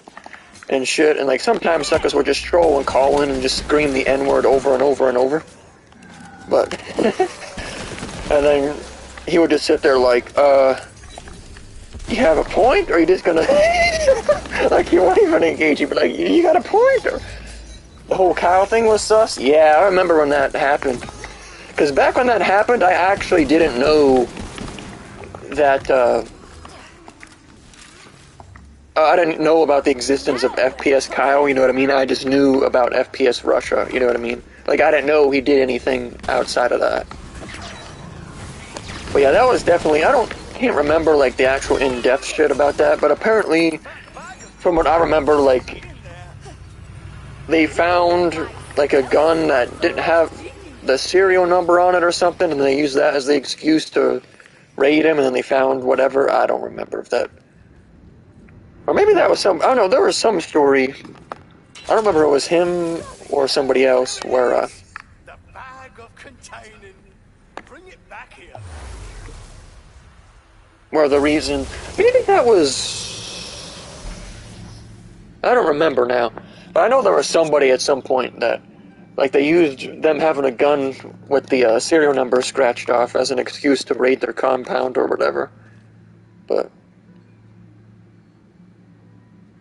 and shit, and, like, sometimes suckers would just troll and call in and just scream the N-word over and over and over, but, and then he would just sit there like, you have a point, or are you just gonna, like, you won't even engage, you'd be like, you got a point, or, the whole Kyle thing was sus? Yeah, I remember when that happened, because back when that happened, I actually didn't know that, I didn't know about the existence of FPS Kyle, you know what I mean? I just knew about FPS Russia, you know what I mean? Like, I didn't know he did anything outside of that. But yeah, that was definitely, can't remember, like, the actual in-depth shit about that, but apparently, from what I remember, like, they found, like, a gun that didn't have the serial number on it or something, and they used that as the excuse to raid him, and then they found whatever. I don't remember if that Or maybe that was some, I don't know, there was some story, I don't remember if it was him or somebody else, where, The bag of containing. Bring it back here. where the reason, maybe that was, I don't remember now, but I know there was somebody at some point that, like, they used them having a gun with the serial number scratched off as an excuse to raid their compound or whatever, but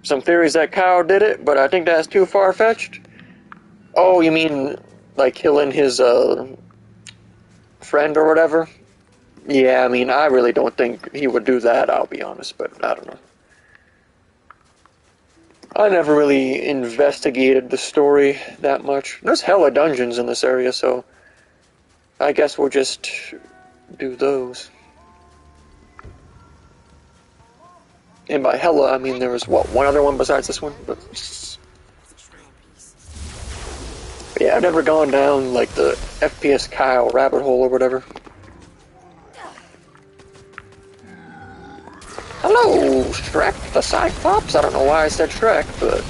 some theories that Kyle did it, but I think that's too far-fetched. Oh, you mean, like, killing his, friend or whatever? Yeah, I mean, I really don't think he would do that, I'll be honest, but I don't know. I never really investigated the story that much. There's hella dungeons in this area, so I guess we'll just do those. And by hella, I mean there was, what, one other one besides this one? But yeah, I've never gone down, like, the FPS Kyle rabbit hole or whatever. Hello, Shrek the Cyclops? I don't know why I said Shrek, but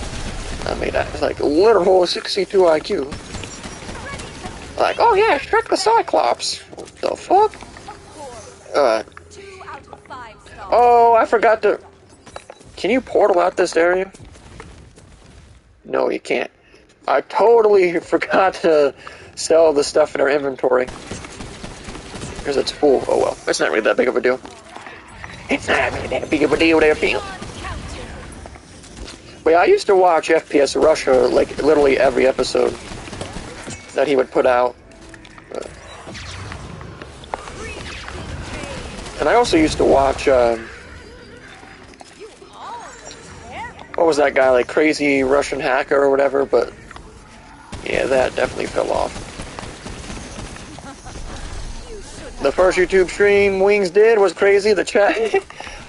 I mean, that's like literal 62 IQ. Like, oh yeah, Shrek the Cyclops. What the fuck? 2 out of 5 stars. Oh, I forgot to... Can you portal out this area? No, you can't. I totally forgot to sell the stuff in our inventory. Because it's full. Oh well, it's not really that big of a deal. It's not really that big of a deal there, Phil. But yeah, I used to watch FPS Russia, like, literally every episode that he would put out. And I also used to watch, what was that guy, like, Crazy Russian Hacker or whatever, but yeah, that definitely fell off. The first YouTube stream Wings did was crazy, the chat.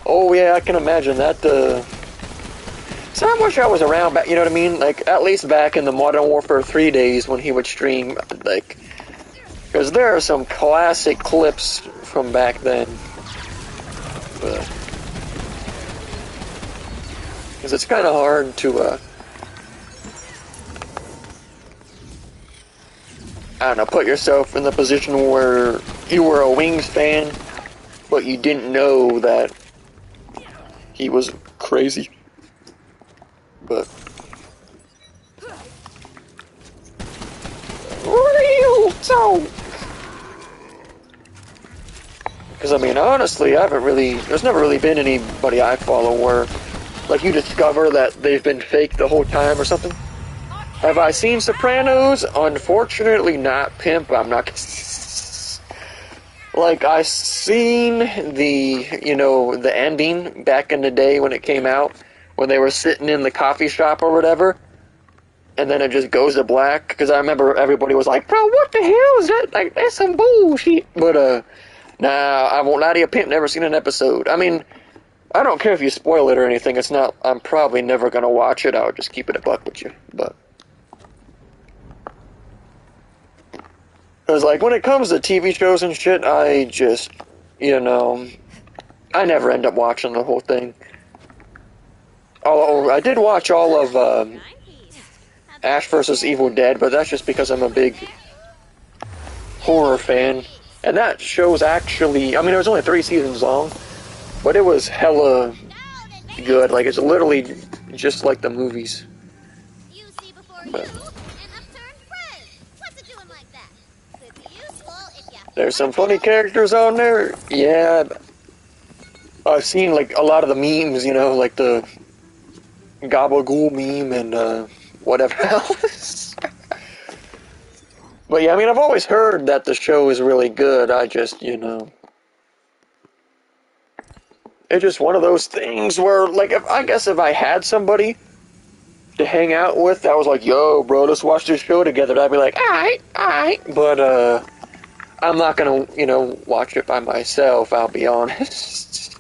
Oh yeah, I can imagine that, So I wish I was around back, you know what I mean? Like, at least back in the Modern Warfare 3 days when he would stream, like, because there are some classic clips from back then. Because it's kind of hard to, I don't know, put yourself in the position where you were a Wings fan, but you didn't know that he was crazy. But real talk. Because I mean, honestly, there's never really been anybody I follow where, like, you discover that they've been fake the whole time or something. Have I seen Sopranos? Unfortunately not, Pimp. I'm not... Like, I seen the ending back in the day when it came out, when they were sitting in the coffee shop or whatever, and then it just goes to black, because I remember everybody was like, bro, what the hell is that? Like, that's some bullshit. But, nah, I won't lie to you, Pimp, never seen an episode. I mean, I don't care if you spoil it or anything, it's not, I'm probably never gonna watch it, I'll just keep it a buck with you, but... Because, like, when it comes to TV shows and shit, I just, I never end up watching the whole thing. Although, I did watch all of, Ash vs. Evil Dead, but that's just because I'm a big horror fan. And that show's actually, I mean, it was only 3 seasons long, but it was hella good. Like, it's literally just like the movies. But there's some funny characters on there. Yeah, I've seen, like, a lot of the memes, like the Gabagool meme and, whatever else. But yeah, I mean, I've always heard that the show is really good. I just, it's just one of those things where, like, if I had somebody to hang out with that was like, yo, bro, let's watch this show together, I'd be like, alright, but, I'm not gonna, watch it by myself, I'll be honest.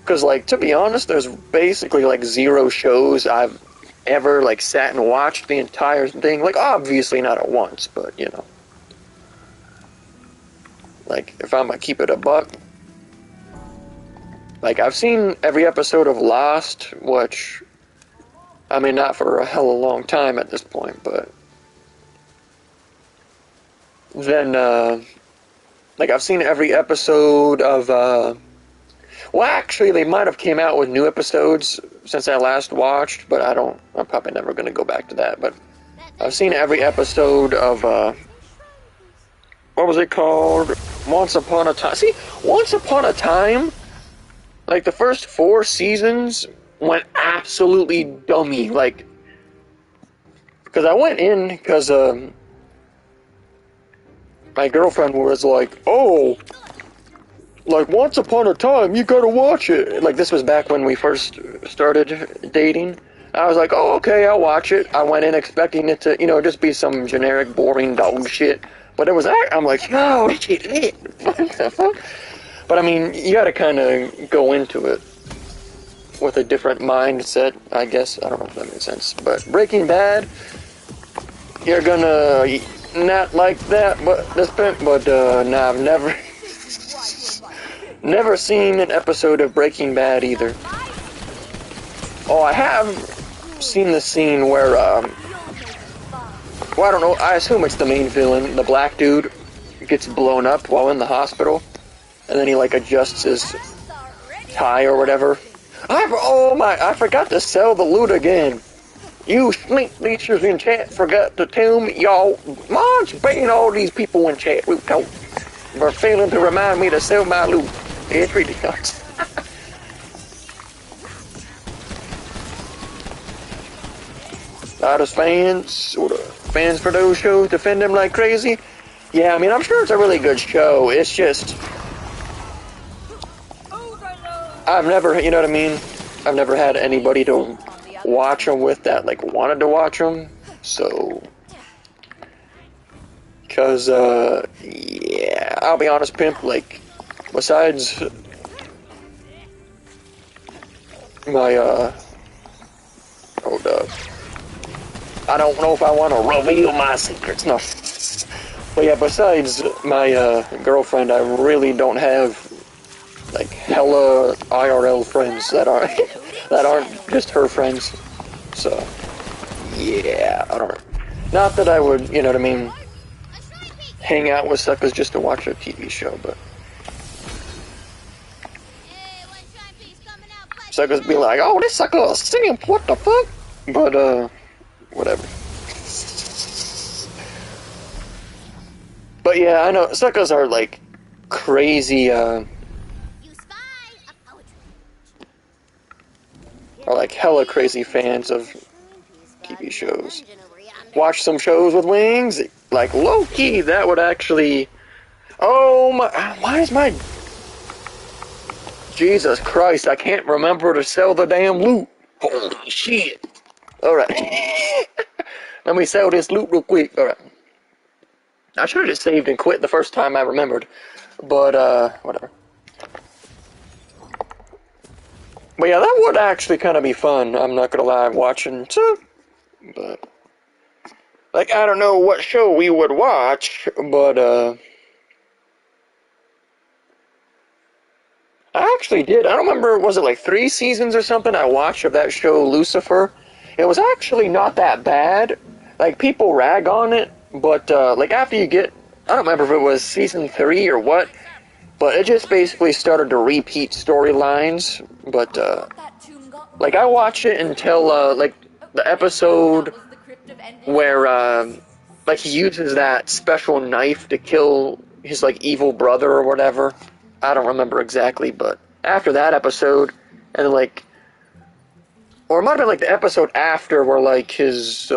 Because, like, to be honest, there's basically, like, 0 shows I've ever, like, sat and watched the entire thing. Like, obviously not at once, but, like, if I'm gonna keep it a buck, like, I've seen every episode of Lost, which, I mean, not for a hell of a long time at this point, but then, like, I've seen every episode of, well, actually, they might have came out with new episodes since I last watched, but I'm probably never going to go back to that, but I've seen every episode of, what was it called? Once Upon a Time. See, Once Upon a Time, like, the first 4 seasons went absolutely dummy, like, because I went in because, my girlfriend was like, oh, like, Once Upon a Time, you gotta watch it. Like, this was back when we first started dating. I was like, oh, okay, I'll watch it. I went in expecting it to, you know, just be some generic, boring dog shit. But it was, I'm like, no, this shit lit. What the fuck? But, I mean, you gotta kind of go into it with a different mindset, I guess. I don't know if that makes sense. But Breaking Bad, you're gonna not like that, but nah, I've never seen an episode of Breaking Bad either. Oh, I have seen the scene where, well, I don't know, I assume it's the main villain, the black dude, gets blown up while in the hospital, and then he, like, adjusts his tie or whatever. I forgot to sell the loot again. You slink leechers in chat forgot to tell me, y'all, Mon's banging all these people in chat room talk for failing to remind me to sell my loot. It's ridiculous. A lot of fans for those shows defend them like crazy. Yeah, I mean, I'm sure it's a really good show. It's just, I've never, you know what I mean? I've never had anybody to watch them with that, like, wanted to watch them. So, because, yeah, I'll be honest, Pimp, like, besides my, hold up. I don't know if I want to reveal my secrets, no. But yeah, besides my girlfriend, I really don't have, like, hella IRL friends that aren't just her friends. So, yeah, I don't know. Not that I would, you know what I mean, hang out with suckers just to watch a TV show, but suckers be like, oh, this sucker a simp, what the fuck? But, whatever. But yeah, I know, suckers are, like, crazy, are like hella crazy fans of TV shows. Watch some shows with Wings, like Loki, that would actually, oh my, why is my, Jesus Christ, I can't remember to sell the damn loot. Holy shit. Alright. Let me sell this loot real quick. Alright. I should have just saved and quit the first time I remembered. But, whatever. But yeah, that would actually kind of be fun. I'm not gonna lie, watching too. But, like, I don't know what show we would watch, but, I actually did. I don't remember, was it like 3 seasons or something I watched of that show, Lucifer? It was actually not that bad. Like, people rag on it, but, like, after you get, I don't remember if it was season 3 or what, but it just basically started to repeat storylines, but, like, I watched it until, like, the episode where, like, he uses that special knife to kill his, like, evil brother or whatever. I don't remember exactly, but after that episode, and then, like, or it might have been, like, the episode after where, like, his,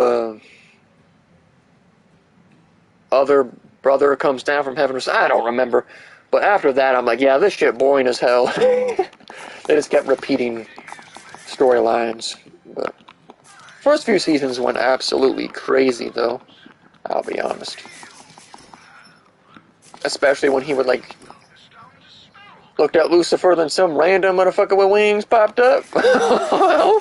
other brother comes down from heaven, I don't remember. But after that, I'm like, yeah, this shit boring as hell. They just kept repeating storylines. But first few seasons went absolutely crazy, though. I'll be honest. Especially when he would, like, looked at Lucifer, then some random motherfucker with wings popped up. Well,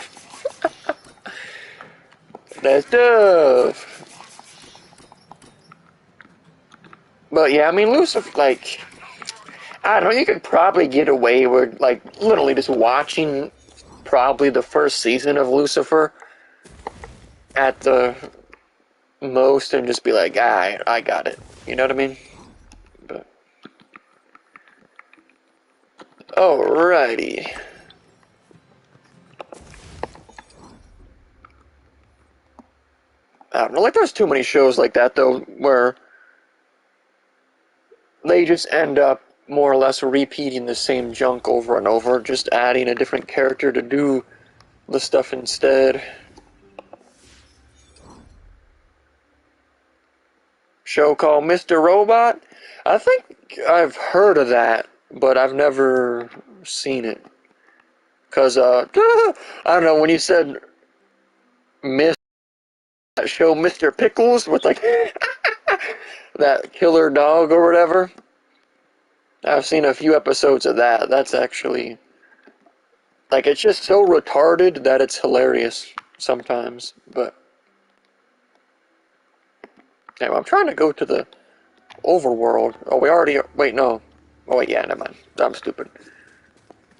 that's tough. But yeah, I mean, Lucifer, like, I don't know, you could probably get away with, like, literally just watching probably the first season of Lucifer at the most and just be like, I got it. You know what I mean? But alrighty. I don't know, like there's too many shows like that though, where they just end up more or less repeating the same junk over and over, just adding a different character to do the stuff instead. Show called Mr. Robot? I think I've heard of that, but I've never seen it. Cause, I don't know, when you said that show Mr. Pickles with like that killer dog or whatever, I've seen a few episodes of that. That's actually, like, it's just so retarded that it's hilarious sometimes, but anyway, I'm trying to go to the overworld. Oh, we already, wait, no. Oh, wait, yeah, never mind. I'm stupid.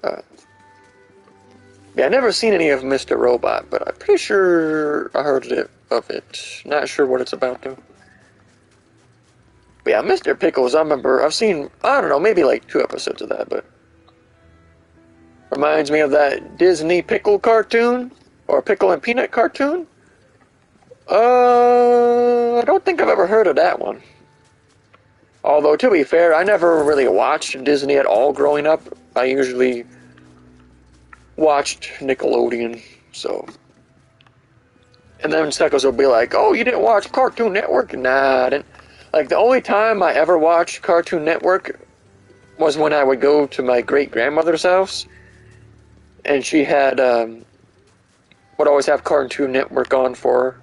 Yeah, I've never seen any of Mr. Robot, but I'm pretty sure I heard of it. Not sure what it's about, though. But yeah, Mr. Pickles, I remember, I've seen, I don't know, maybe like 2 episodes of that, but reminds me of that Disney Pickle cartoon, or Pickle and Peanut cartoon. I don't think I've ever heard of that one. Although, to be fair, I never really watched Disney at all growing up. I usually watched Nickelodeon, so. And then suckers will be like, oh, you didn't watch Cartoon Network? Nah, I didn't. Like, the only time I ever watched Cartoon Network was when I would go to my great-grandmother's house, and she had, would always have Cartoon Network on for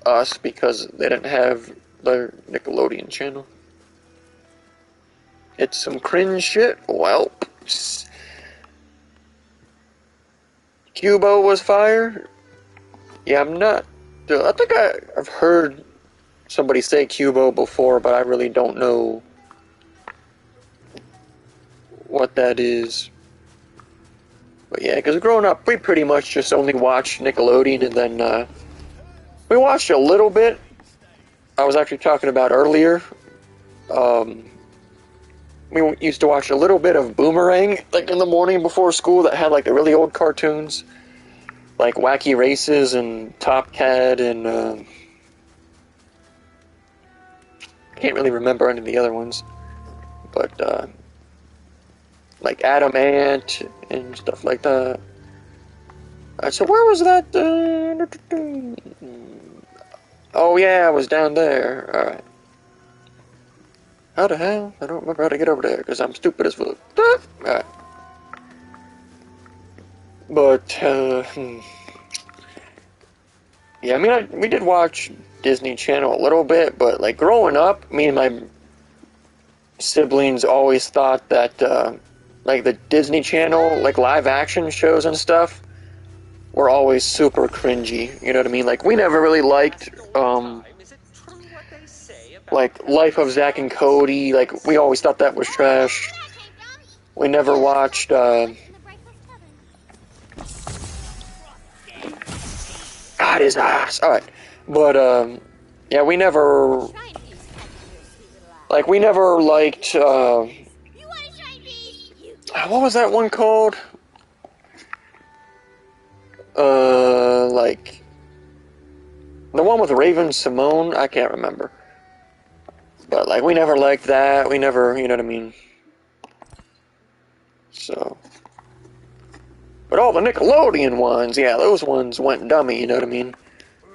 us because they didn't have the Nickelodeon channel. It's some cringe shit? Well, Cubo was fire? Yeah, I'm not... I think I've heard somebody say Cubo before, but I really don't know what that is. But yeah, because growing up, we pretty much just only watched Nickelodeon, and then we watched a little bit. I was actually talking about earlier. We used to watch a little bit of Boomerang, like in the morning before school, that had like the really old cartoons, like Wacky Races and Top Cat, and can't really remember any of the other ones, but like Adam Ant and stuff like that. Alright, so where was that? Oh yeah, I was down there. Alright. How the hell? I don't remember how to get over there, because I'm stupid as fuck. Alright. But, yeah, I mean, we did watch Disney Channel a little bit, but, like, growing up, me and my siblings always thought that, like, the Disney Channel, like, live-action shows and stuff were always super cringy, you know what I mean? Like, we never really liked, like, Life of Zack and Cody, like, we always thought that was trash. We never watched, God, his ass! Alright. But, yeah, we never, like, we never liked, what was that one called? Like, the one with Raven Simone? I can't remember. But, like, we never liked that. We never, you know what I mean? So. But all the Nickelodeon ones, yeah, those ones went dummy, you know what I mean?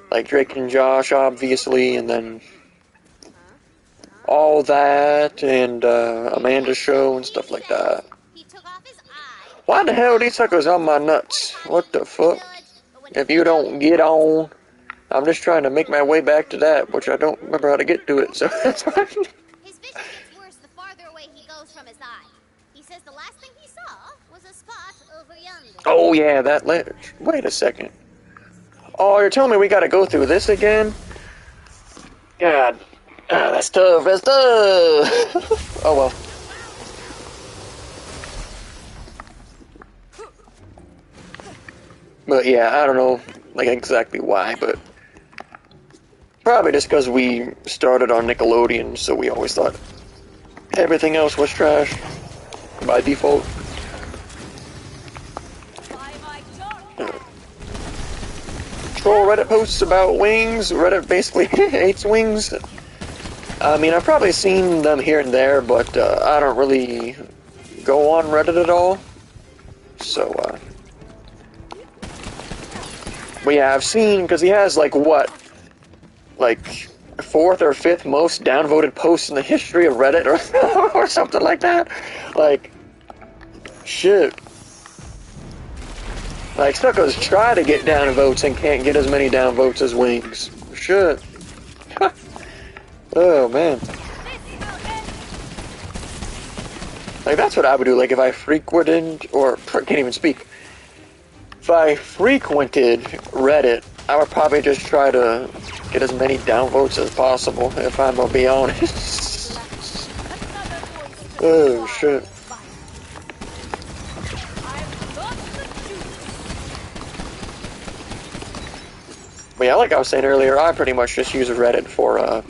Like Drake and Josh, obviously, and then all that, and Amanda's Show and stuff like that. Why the hell are these suckers on my nuts? What the fuck? If you don't get on... I'm just trying to make my way back to that, which I don't remember how to get to it, so that's fine. His vision gets worse the farther away he goes from his eye. He says the last thing he saw was a spot over yonder. Oh yeah, that ledge. Wait a second. Oh, you're telling me we gotta go through this again? God. Ah, that's tough, that's tough. Oh well. But yeah, I don't know like exactly why, but probably just because we started on Nickelodeon, so we always thought everything else was trash by default. Troll Reddit posts about Wings. Reddit basically hates Wings. I mean, I've probably seen them here and there, but I don't really go on Reddit at all. So, but yeah, I've seen, because he has like what? Like 4th or 5th most downvoted posts in the history of Reddit or, or something like that. Like, shit. Like, Stuckos try to get downvotes and can't get as many downvotes as Wings. Shit. Oh, man. Like, that's what I would do, like, if I frequented, or, can't even speak. If I frequented Reddit, I would probably just try to get as many downvotes as possible, if I'm gonna be honest. Oh, shit. But yeah, like I was saying earlier, I pretty much just use Reddit for,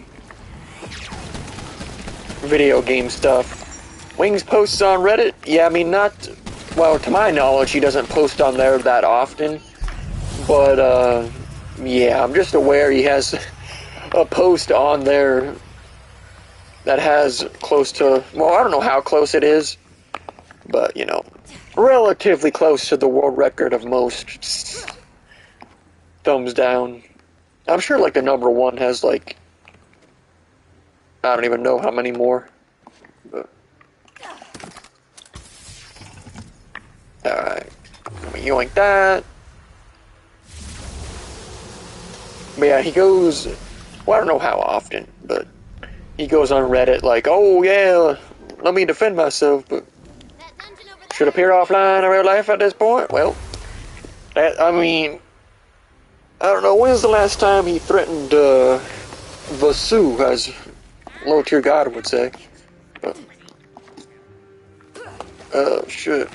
video game stuff. Wings posts on Reddit? Yeah, I mean, not... Well, to my knowledge, he doesn't post on there that often. But, yeah, I'm just aware he has a post on there that has close to... Well, I don't know how close it is. But, you know, relatively close to the world record of most thumbs down. I'm sure, like, the number one has, like... I don't even know how many more. But... Alright. Let me yoink that. But yeah, he goes... Well, I don't know how often, but... He goes on Reddit like, oh yeah, let me defend myself, but... Should appear offline in real life at this point? Well... I mean... I don't know, when's the last time he threatened, Vasu, as low-tier god would say. But... Oh, shit.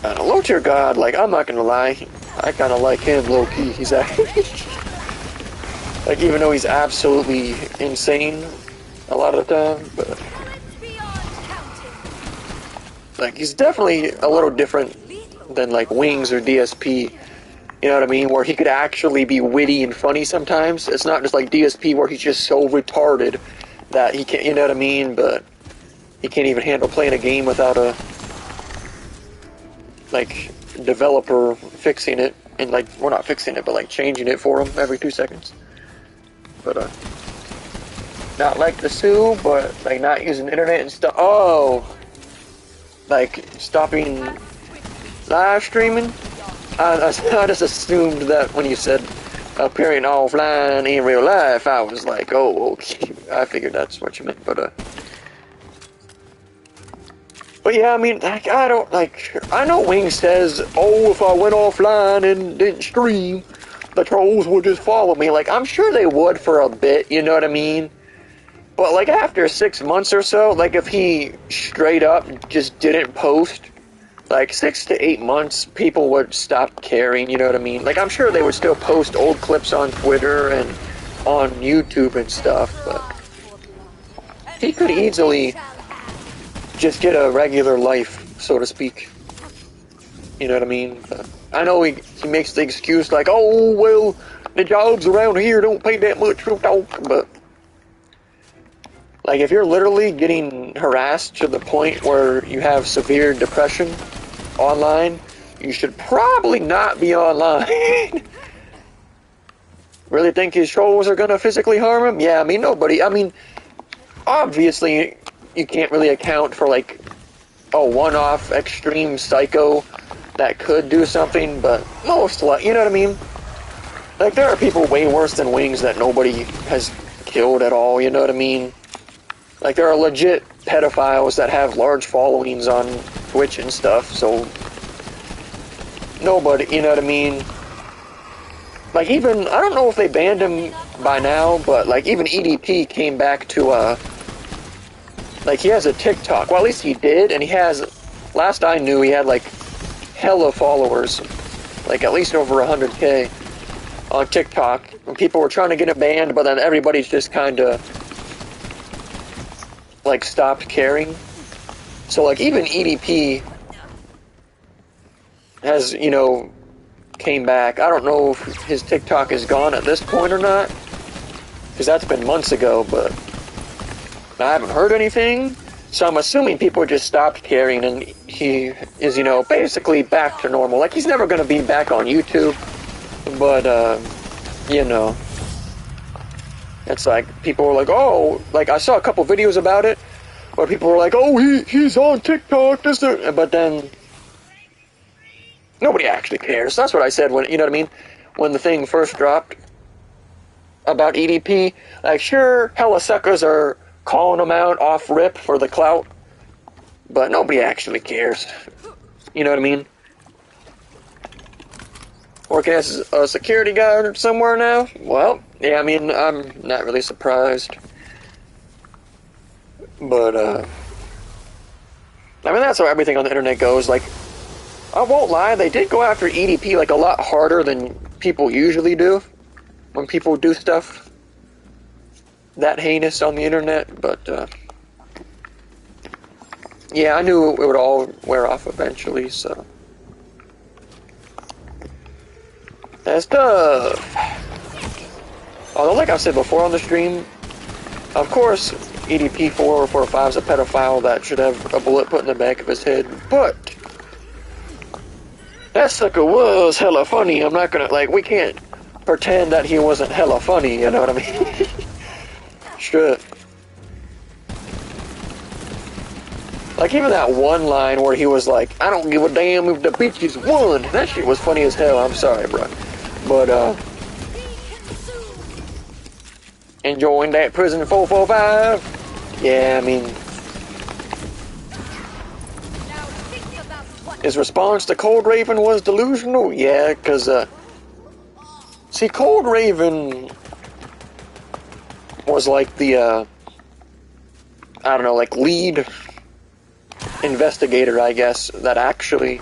And a low-tier god, like, I'm not gonna lie, I kinda like him low-key. He's actually... like, even though he's absolutely insane a lot of the time, but... Like, he's definitely a little different than, like, Wings or DSP. You know what I mean? Where he could actually be witty and funny sometimes. It's not just like DSP where he's just so retarded that he can't, you know what I mean? But he can't even handle playing a game without a... like, developer fixing it, and like, well, not fixing it, but like changing it for him every 2 seconds. But, not like the Sue, but like not using the internet and stuff. Oh! Like, stopping live streaming? I just assumed that when you said appearing offline in real life, I was like, oh, okay. I figured that's what you meant, but yeah, I mean, like, I don't, like, I know Wing says, oh, if I went offline and didn't stream, the trolls would just follow me. Like, I'm sure they would for a bit, you know what I mean? But, like, after 6 months or so, like, if he straight up just didn't post, like, 6 to 8 months, people would stop caring, you know what I mean? Like, I'm sure they would still post old clips on Twitter and on YouTube and stuff, but he could easily just get a regular life, so to speak. You know what I mean? I know he makes the excuse like, oh, well, the jobs around here don't pay that much for TAWK, but... Like, if you're literally getting harassed to the point where you have severe depression online, you should probably not be online. Really think his trolls are gonna physically harm him? Yeah, I mean, nobody, I mean, obviously, you can't really account for, like, a one-off extreme psycho that could do something, but most, you know what I mean? Like, there are people way worse than Wings that nobody has killed at all, you know what I mean? Like, there are legit pedophiles that have large followings on Twitch and stuff, so nobody, you know what I mean? Like, even, I don't know if they banned him by now, but, like, even EDP came back to, like, he has a TikTok. Well, at least he did, and he has, last I knew, he had, like, hella followers. Like, at least over 100K on TikTok. And people were trying to get it banned, but then everybody's just kind of, like, stopped caring. So, like, even EDP has, you know, came back. I don't know if his TikTok is gone at this point or not, because that's been months ago, but I haven't heard anything. So I'm assuming people just stopped caring, and he is, you know, basically back to normal. Like, he's never going to be back on YouTube, but, you know, it's like, people were like, oh, like, I saw a couple videos about it, where people were like, oh, he's on TikTok, but then nobody actually cares. That's what I said when, you know what I mean? When the thing first dropped about EDP, like, sure, hella suckers are calling him out off rip for the clout, but nobody actually cares. You know what I mean? Working as a security guard somewhere now? Well, yeah, I mean, I'm not really surprised. But, I mean, that's how everything on the internet goes. Like, I won't lie, they did go after EDP, like, a lot harder than people usually do when people do stuff that heinous on the internet, but, yeah, I knew it would all wear off eventually, so. That stuff. Although, like I said before on the stream, of course, EDP 445 is a pedophile that should have a bullet put in the back of his head, but that sucker was hella funny. I'm not gonna, like, we can't pretend that he wasn't hella funny, you know what I mean? Shit. Like, even that one line where he was like, I don't give a damn if the bitches won. That shit was funny as hell. I'm sorry, bro. But, enjoying that prison 445? Yeah, I mean, his response to Cold Raven was delusional? Yeah, because, see, Cold Raven was like the, I don't know, like, lead investigator, I guess, that actually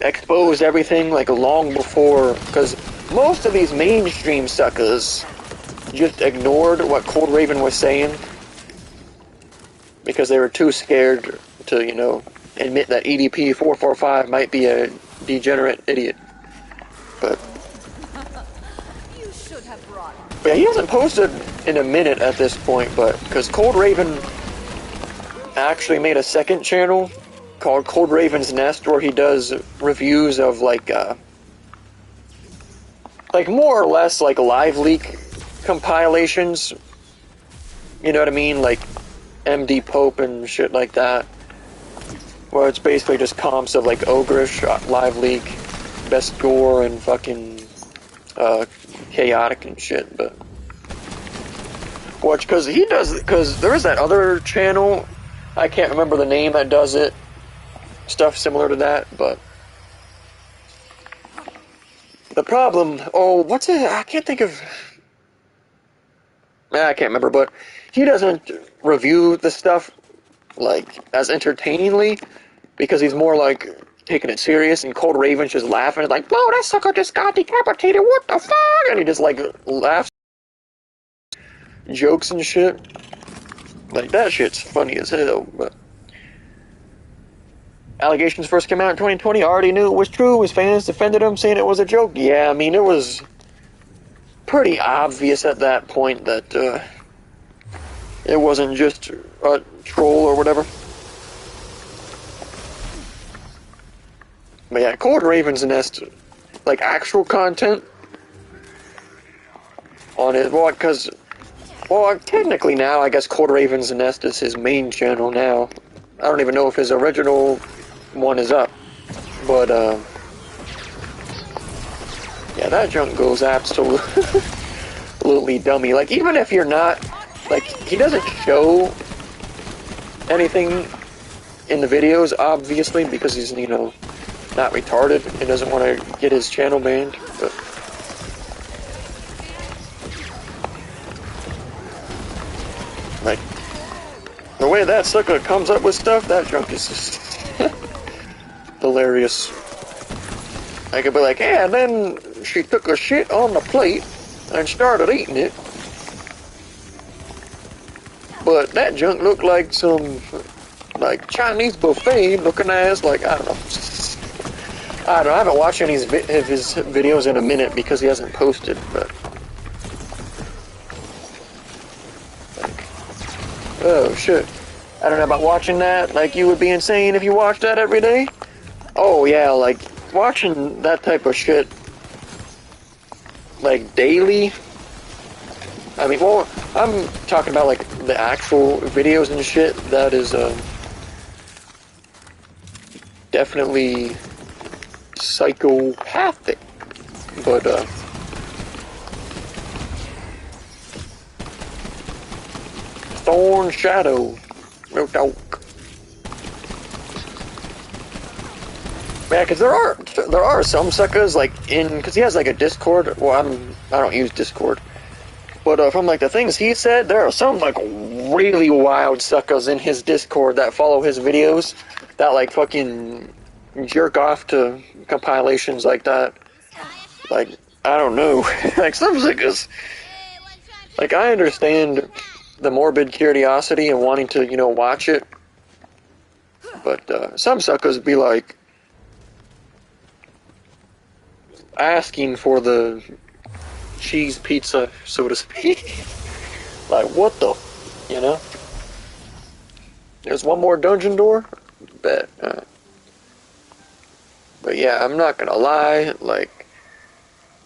exposed everything, like, long before, because most of these mainstream suckers just ignored what Cold Raven was saying because they were too scared to, you know, admit that EDP 445 might be a degenerate idiot. But yeah, he hasn't posted in a minute at this point, but because Cold Raven actually made a second channel called Cold Raven's Nest, where he does reviews of like more or less like live leak compilations. You know what I mean? Like MD Pope and shit like that. Where it's basically just comps of like Ogrish, Live Leak, Best Gore, and fucking Chaotic and shit. But watch, because he does, because there is that other channel, I can't remember the name, that does it, stuff similar to that. But the problem, what's it? I can't think of. I can't remember, but he doesn't review the stuff like as entertainingly, because he's more like taking it serious, and Cold Raven's just laughing. It's like, "Whoa, that sucker just got decapitated, what the fuck?" And he just like laughs, jokes and shit. Like, that shit's funny as hell. But allegations first came out in 2020, I already knew it was true. His fans defended him, saying it was a joke. Yeah, I mean, it was pretty obvious at that point that it wasn't just a troll or whatever. But yeah, Cold Raven's Nest, like, actual content on it, well, because, well, technically now, I guess Cold Raven's Nest is his main channel now. I don't even know if his original one is up, but, yeah, that junk goes absolutely dummy. Like, even if you're not, like, he doesn't show anything in the videos, obviously, because he's, you know, not retarded and doesn't want to get his channel banned, but The way that sucker comes up with stuff, that junk is just hilarious. I could be like, yeah, and then she took a shit on the plate and started eating it. But that junk looked like some, like, Chinese buffet looking ass, like, I don't know. I haven't watched any of his videos in a minute because he hasn't posted, but... Oh, shit. I don't know about watching that, like, you would be insane if you watched that every day. Oh, yeah, like, watching that type of shit, like, daily. I mean, well, I'm talking about, like, the actual videos and shit. That is, definitely psychopathic. But, Thorn Shadow. Real talk. Yeah, because there are some suckers, like, because he has, like, a Discord. Well, I don't use Discord. But, from, like, the things he said, there are some, like, really wild suckers in his Discord that follow his videos that, like, fucking jerk off to compilations like that. Like, I don't know. Like, some suckers... Like, I understand the morbid curiosity and wanting to, you know, watch it. But, some suckers be, like, asking for the cheese pizza, so to speak. Like, what the, you know? There's one more dungeon door? Bet. But yeah, I'm not gonna lie, like,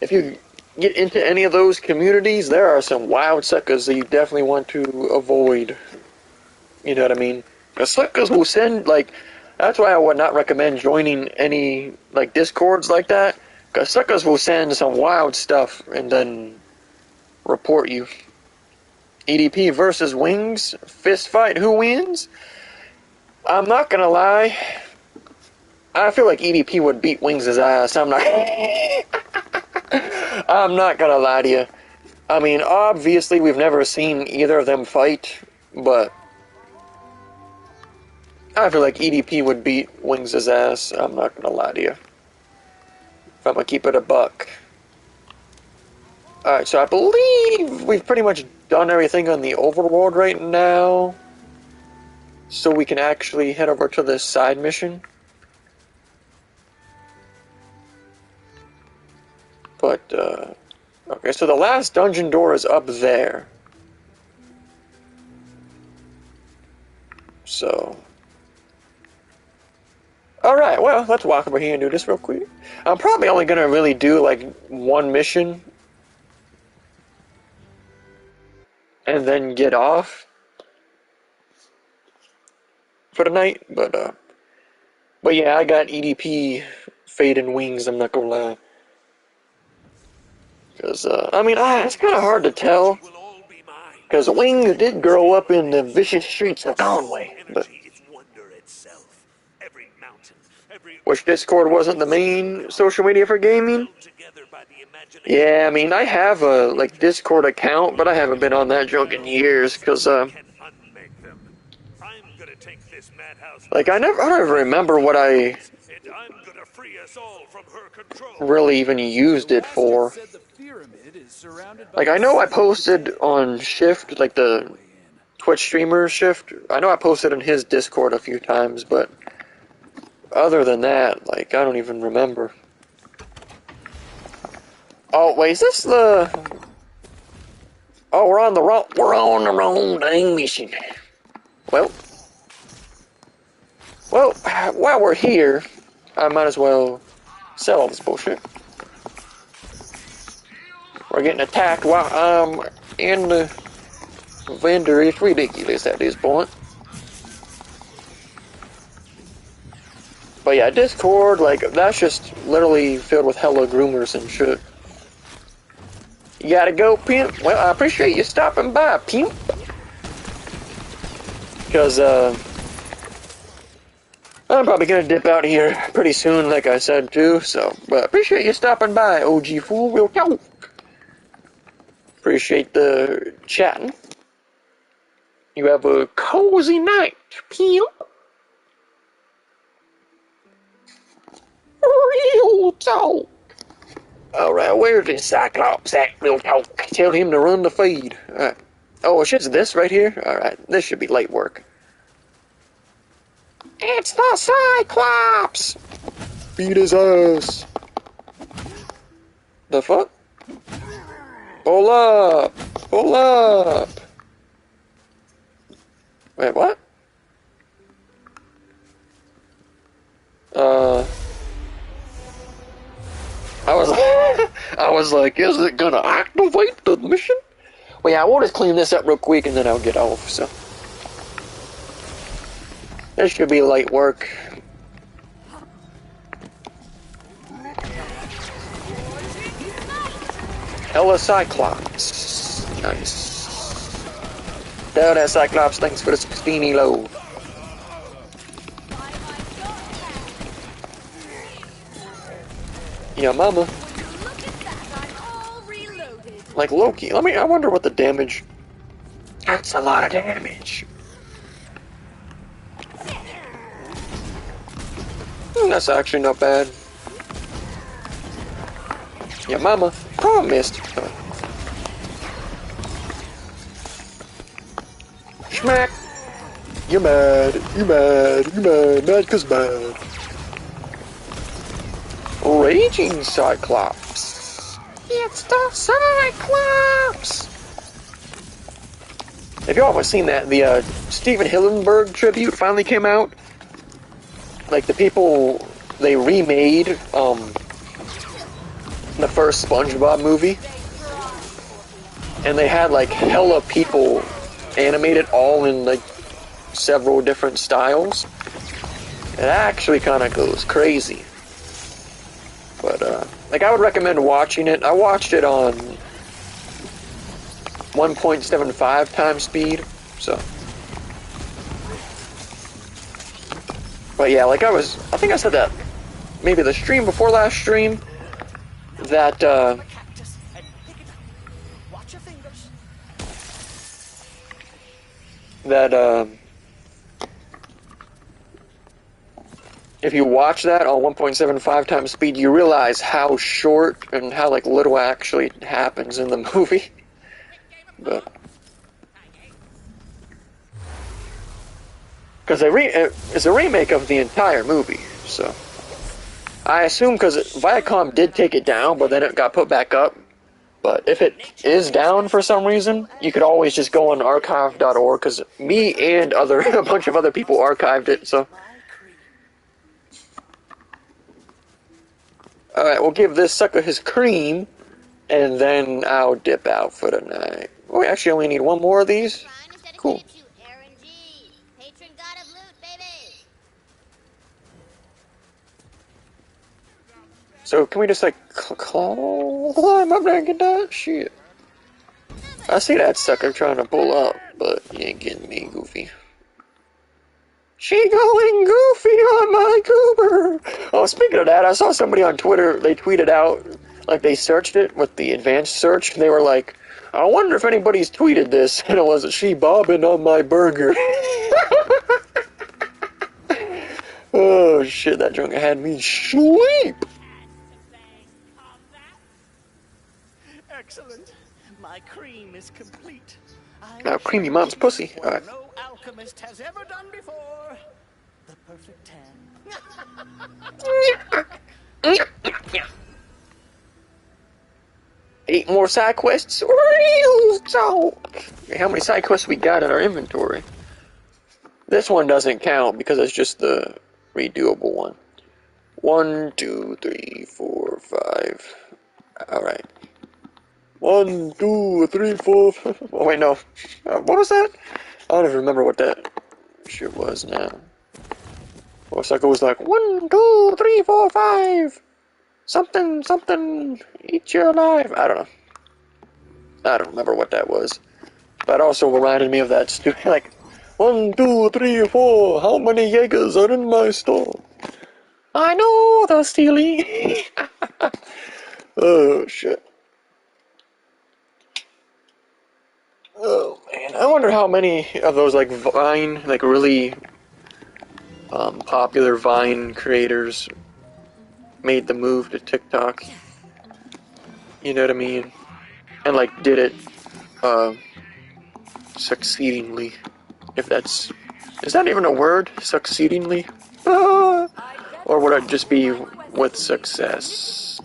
if you get into any of those communities, there are some wild suckers that you definitely want to avoid. You know what I mean? The suckers will send, like, that's why I would not recommend joining any, like, Discords like that. Because suckers will send some wild stuff and then report you. EDP versus Wings, fist fight, who wins? I'm not gonna lie. I feel like EDP would beat Wings' ass. I'm not gonna lie to you. I mean, obviously we've never seen either of them fight, but I feel like EDP would beat Wings' ass. I'm not gonna lie to you. If I'm gonna keep it a buck. Alright, so I believe we've pretty much done everything on the overworld right now. So we can actually head over to this side mission. But, okay, so the last dungeon door is up there. So... Alright, well, let's walk over here and do this real quick. I'm probably only gonna really do, like, one mission. And then get off. For the night, but yeah, I got EDP Fade and Wings, I'm not gonna lie. Because, I mean, it's kind of hard to tell. Because Wings did grow up in the vicious streets of Conway, but... Which Discord wasn't the main social media for gaming? Yeah, I mean, I have a, like, Discord account, but I haven't been on that junk in years, because, like, I don't even remember what I really even used it for. Like, I know I posted on Shift, like the Twitch streamer Shift. I know I posted in his Discord a few times, but other than that, like, I don't even remember. Oh, wait, is this the... Oh, we're on the wrong dang mission. Well, while we're here, I might as well sell all this bullshit. We're getting attacked while I'm in the vendor. It's ridiculous at this point. But yeah, Discord, like, that's just literally filled with hella groomers and shit. You gotta go, pimp? Well, I appreciate you stopping by, pimp. Because, I'm probably gonna dip out here pretty soon, like I said, too, so... But I appreciate you stopping by, OG fool. Real talk. Appreciate the chatting. You have a cozy night, Pimp. Real talk. Alright, where's this Cyclops at? Real talk. Tell him to run the feed. Alright. Oh, it's just this right here? Alright, this should be late work. It's the Cyclops! Beat his ass. The fuck? Pull up! Pull up! Wait, what? I was like, is it gonna activate the mission? Well, yeah, I will just clean this up real quick and then I'll get off, so. This should be light work. Hella Cyclops. Nice. Down that Cyclops, thanks for the 16 elo. Yeah, mama. Like Loki. I wonder what the damage. That's a lot of damage. That's actually not bad. Yeah, mama. Oh, I missed. Smack. You're mad. You mad. You mad. Mad 'cause bad. Raging Cyclops. It's the Cyclops. Have y'all ever seen that? The Steven Hillenburg tribute finally came out. Like the people, they remade the first SpongeBob movie, and they had like hella people animated all in like several different styles. It actually kind of goes crazy. But like I would recommend watching it. I watched it on 1.75 times speed, so. But yeah, like I think I said that maybe the stream before last stream, that, if you watch that on 1.75 times speed, you realize how short and how, like, little actually happens in the movie. But. Because it's a remake of the entire movie, so. I assume because Viacom did take it down, but then it got put back up. But if it is down for some reason, you could always just go on archive.org, because me and a bunch of other people archived it, so. Alright, we'll give this sucker his cream, and then I'll dip out for the night. Oh, we actually only need one more of these? Cool. So, can we just, like, climb up there and get that? Shit. I see that sucker trying to pull up, but he ain't getting me, Goofy. She going goofy on my goober! Oh, speaking of that, I saw somebody on Twitter, they tweeted out, like, they searched it with the advanced search, and they were like, I wonder if anybody's tweeted this, and it was, she bobbing on my burger. Oh, shit, that drunk had me sleep! Excellent. My cream is complete. Now, creamy mom's pussy. Alright. No alchemist has ever done before. The perfect tan. 8 more side quests. Real talk. How many side quests we got in our inventory? This one doesn't count because it's just the redoable one. 1, 2, 3, 4, 5. Alright. 1, 2, 3, 4. Oh, wait, no. What was that? I don't even remember what that shit was now. Looks like it was like 1, 2, 3, 4, 5. Something, something. Eat your alive. I don't know. I don't remember what that was. That also reminded me of that stupid, like, 1, 2, 3, 4. How many Jaegers are in my store? I know the stealing. Oh, shit. Oh man, I wonder how many of those like Vine, like really popular Vine creators made the move to TikTok. You know what I mean? And like did it succeedingly. If that's, is that even a word? Succeedingly? Ah! Or would it just be with success?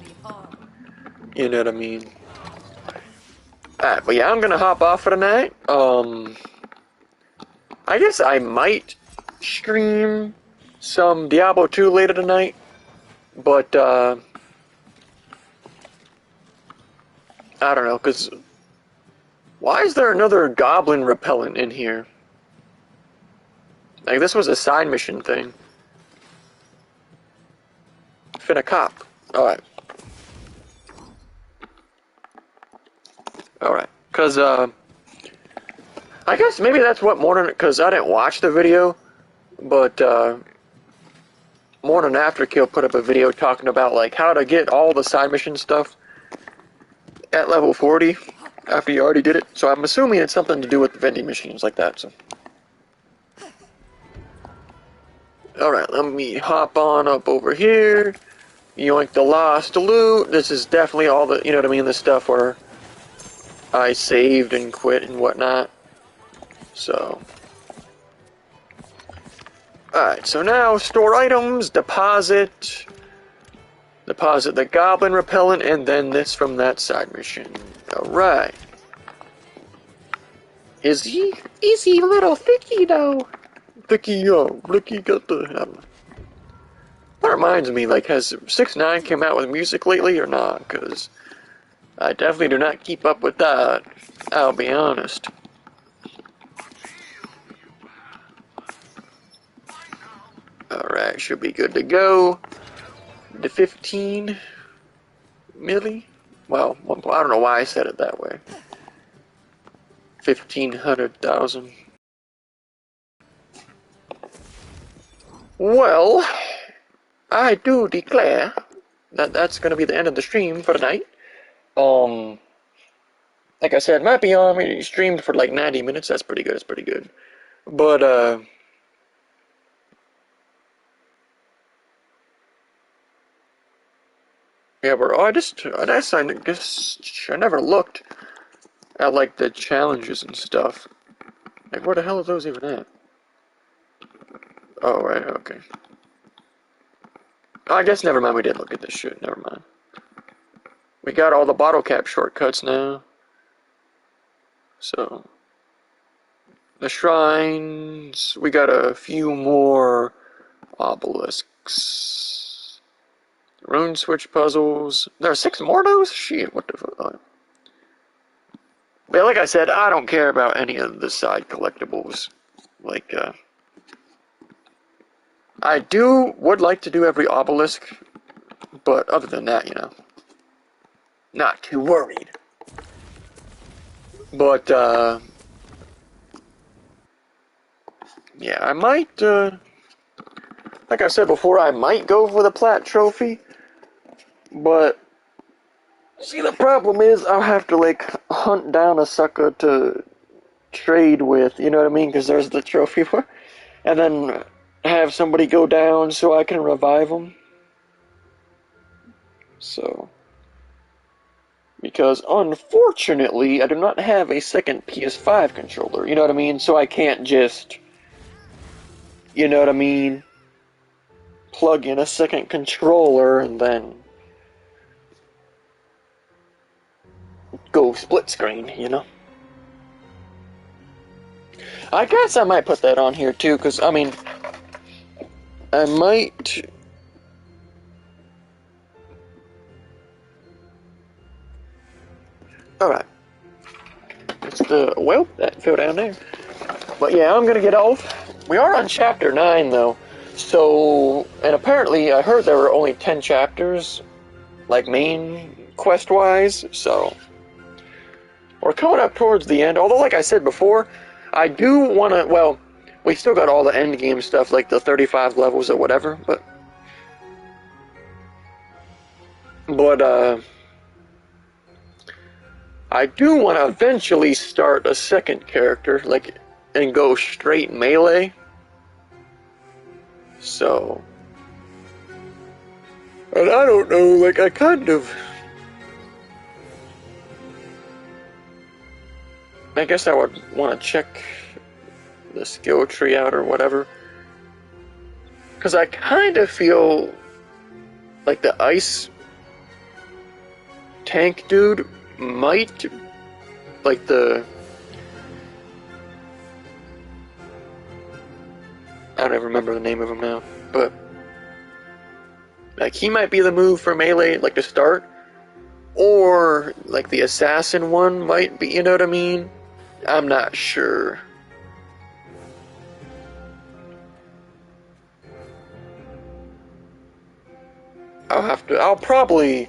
You know what I mean? Alright, but yeah, I'm gonna hop off for tonight. I guess I might stream some Diablo 2 later tonight, but, I don't know, because why is there another goblin repellent in here? Like, this was a side mission thing. Finna cop. Alright. Alright. Because, I guess maybe that's what Morning, because I didn't watch the video, but, Morning After Kill put up a video talking about, like, how to get all the side mission stuff at level 40 after you already did it. So I'm assuming it's something to do with the vending machines like that, so. Alright, let me hop on up over here. Yoink the lost loot. This is definitely all the, you know what I mean, the stuff where I saved and quit and whatnot. So. Alright, so now store items, deposit the goblin repellent, and then this from that side mission. Alright. Is he a little thicky though? Thicky, yo, Blicky got the, I don't know. That reminds me, like, has 6ix9ine came out with music lately or not? Because I definitely do not keep up with that, I'll be honest. Alright, should be good to go. The 15 milli? Well, I don't know why I said it that way. 1,500,000. Well, I do declare that that's going to be the end of the stream for tonight. Like I said, might be on, we streamed for like 90 minutes, that's pretty good, it's pretty good. But, yeah, but I never looked at, like, the challenges and stuff. Like, where the hell are those even at? Oh, right, okay. I guess never mind, we did look at this shit, never mind. We got all the bottle cap shortcuts now. So, the shrines, we got a few more obelisks. Rune switch puzzles. There are 6 more of those? Shit, what the fuck? But like I said, I don't care about any of the side collectibles. Like, I would like to do every obelisk, but other than that, you know, not too worried. But, yeah, I might, like I said before, I might go for the plat trophy, but, see, the problem is I'll have to, like, hunt down a sucker to trade with, you know what I mean, because there's the trophy for, and then have somebody go down so I can revive them. So, because unfortunately, I do not have a second PS5 controller, you know what I mean, so I can't just, you know what I mean, plug in a second controller and then go split screen, you know? I guess I might put that on here too, because, I mean, I might... Alright. It's the... well, that fell down there. But yeah, I'm gonna get off. We are on chapter 9, though. So... and apparently, I heard there were only 10 chapters, like, main quest-wise, so... we're coming up towards the end, although, like I said before, I do want to, well, we still got all the end game stuff, like the 35 levels or whatever, but, I do want to eventually start a second character, like, and go straight melee. So, and I don't know, like, I guess I would want to check the skill tree out or whatever. Because I kind of feel like the ice tank dude might, like I don't even remember the name of him now, but like he might be the move for melee, like to start, or like the assassin one might be, you know what I mean? I'm not sure. I'll probably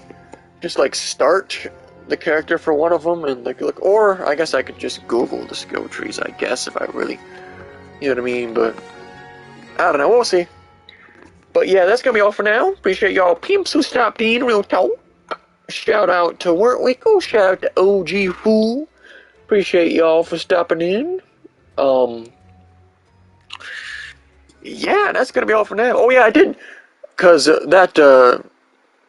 just like start the character for one of them and like look, or I guess I could just Google the skill trees, I guess, if I really, you know what I mean, but I don't know, we'll see. But yeah, that's gonna be all for now. Appreciate y'all pimps who stopped in, real talk. Shout out to Wortwickle, shout out to OG Fool. Appreciate y'all for stopping in. Yeah, that's gonna be all for now. Oh yeah, I did, cause that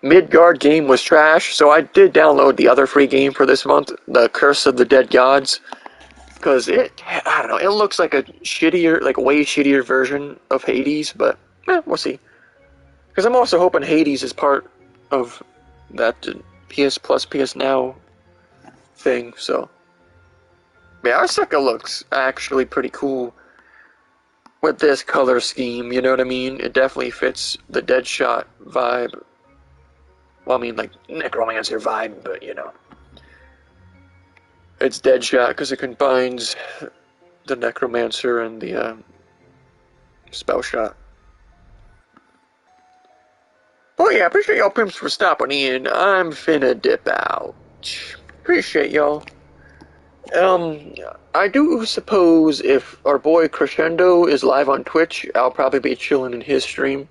Midgard game was trash, so I did download the other free game for this month, the Curse of the Dead Gods, because I don't know, it looks like a shittier, like way shittier version of Hades, but we'll see. Because I'm also hoping Hades is part of that PS Plus, PS Now thing, so. Yeah, Arsuka looks actually pretty cool with this color scheme, you know what I mean? It definitely fits the Deadshot vibe. Well, I mean, like, Necromancer vibe, but, you know. It's Deadshot because it combines the Necromancer and the Spell Shot. Oh yeah, appreciate y'all pimps for stopping in. I'm finna dip out. Appreciate y'all. I do suppose if our boy Crescendo is live on Twitch, I'll probably be chilling in his stream.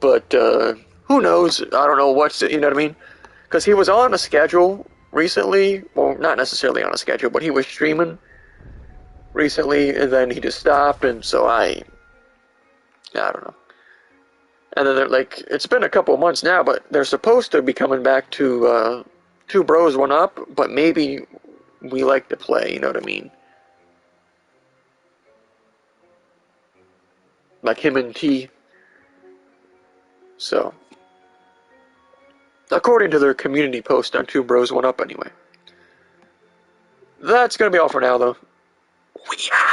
But, who knows? I don't know you know what I mean? Because he was on a schedule recently. Well, not necessarily on a schedule, but he was streaming recently, and then he just stopped, and so I don't know. And then they're like, it's been a couple of months now, but they're supposed to be coming back to, Two Bros, One Up, but maybe we like to play, you know what I mean? Like him and T. So, according to their community post on Two Bros, One Up anyway. That's gonna be all for now, though. We out!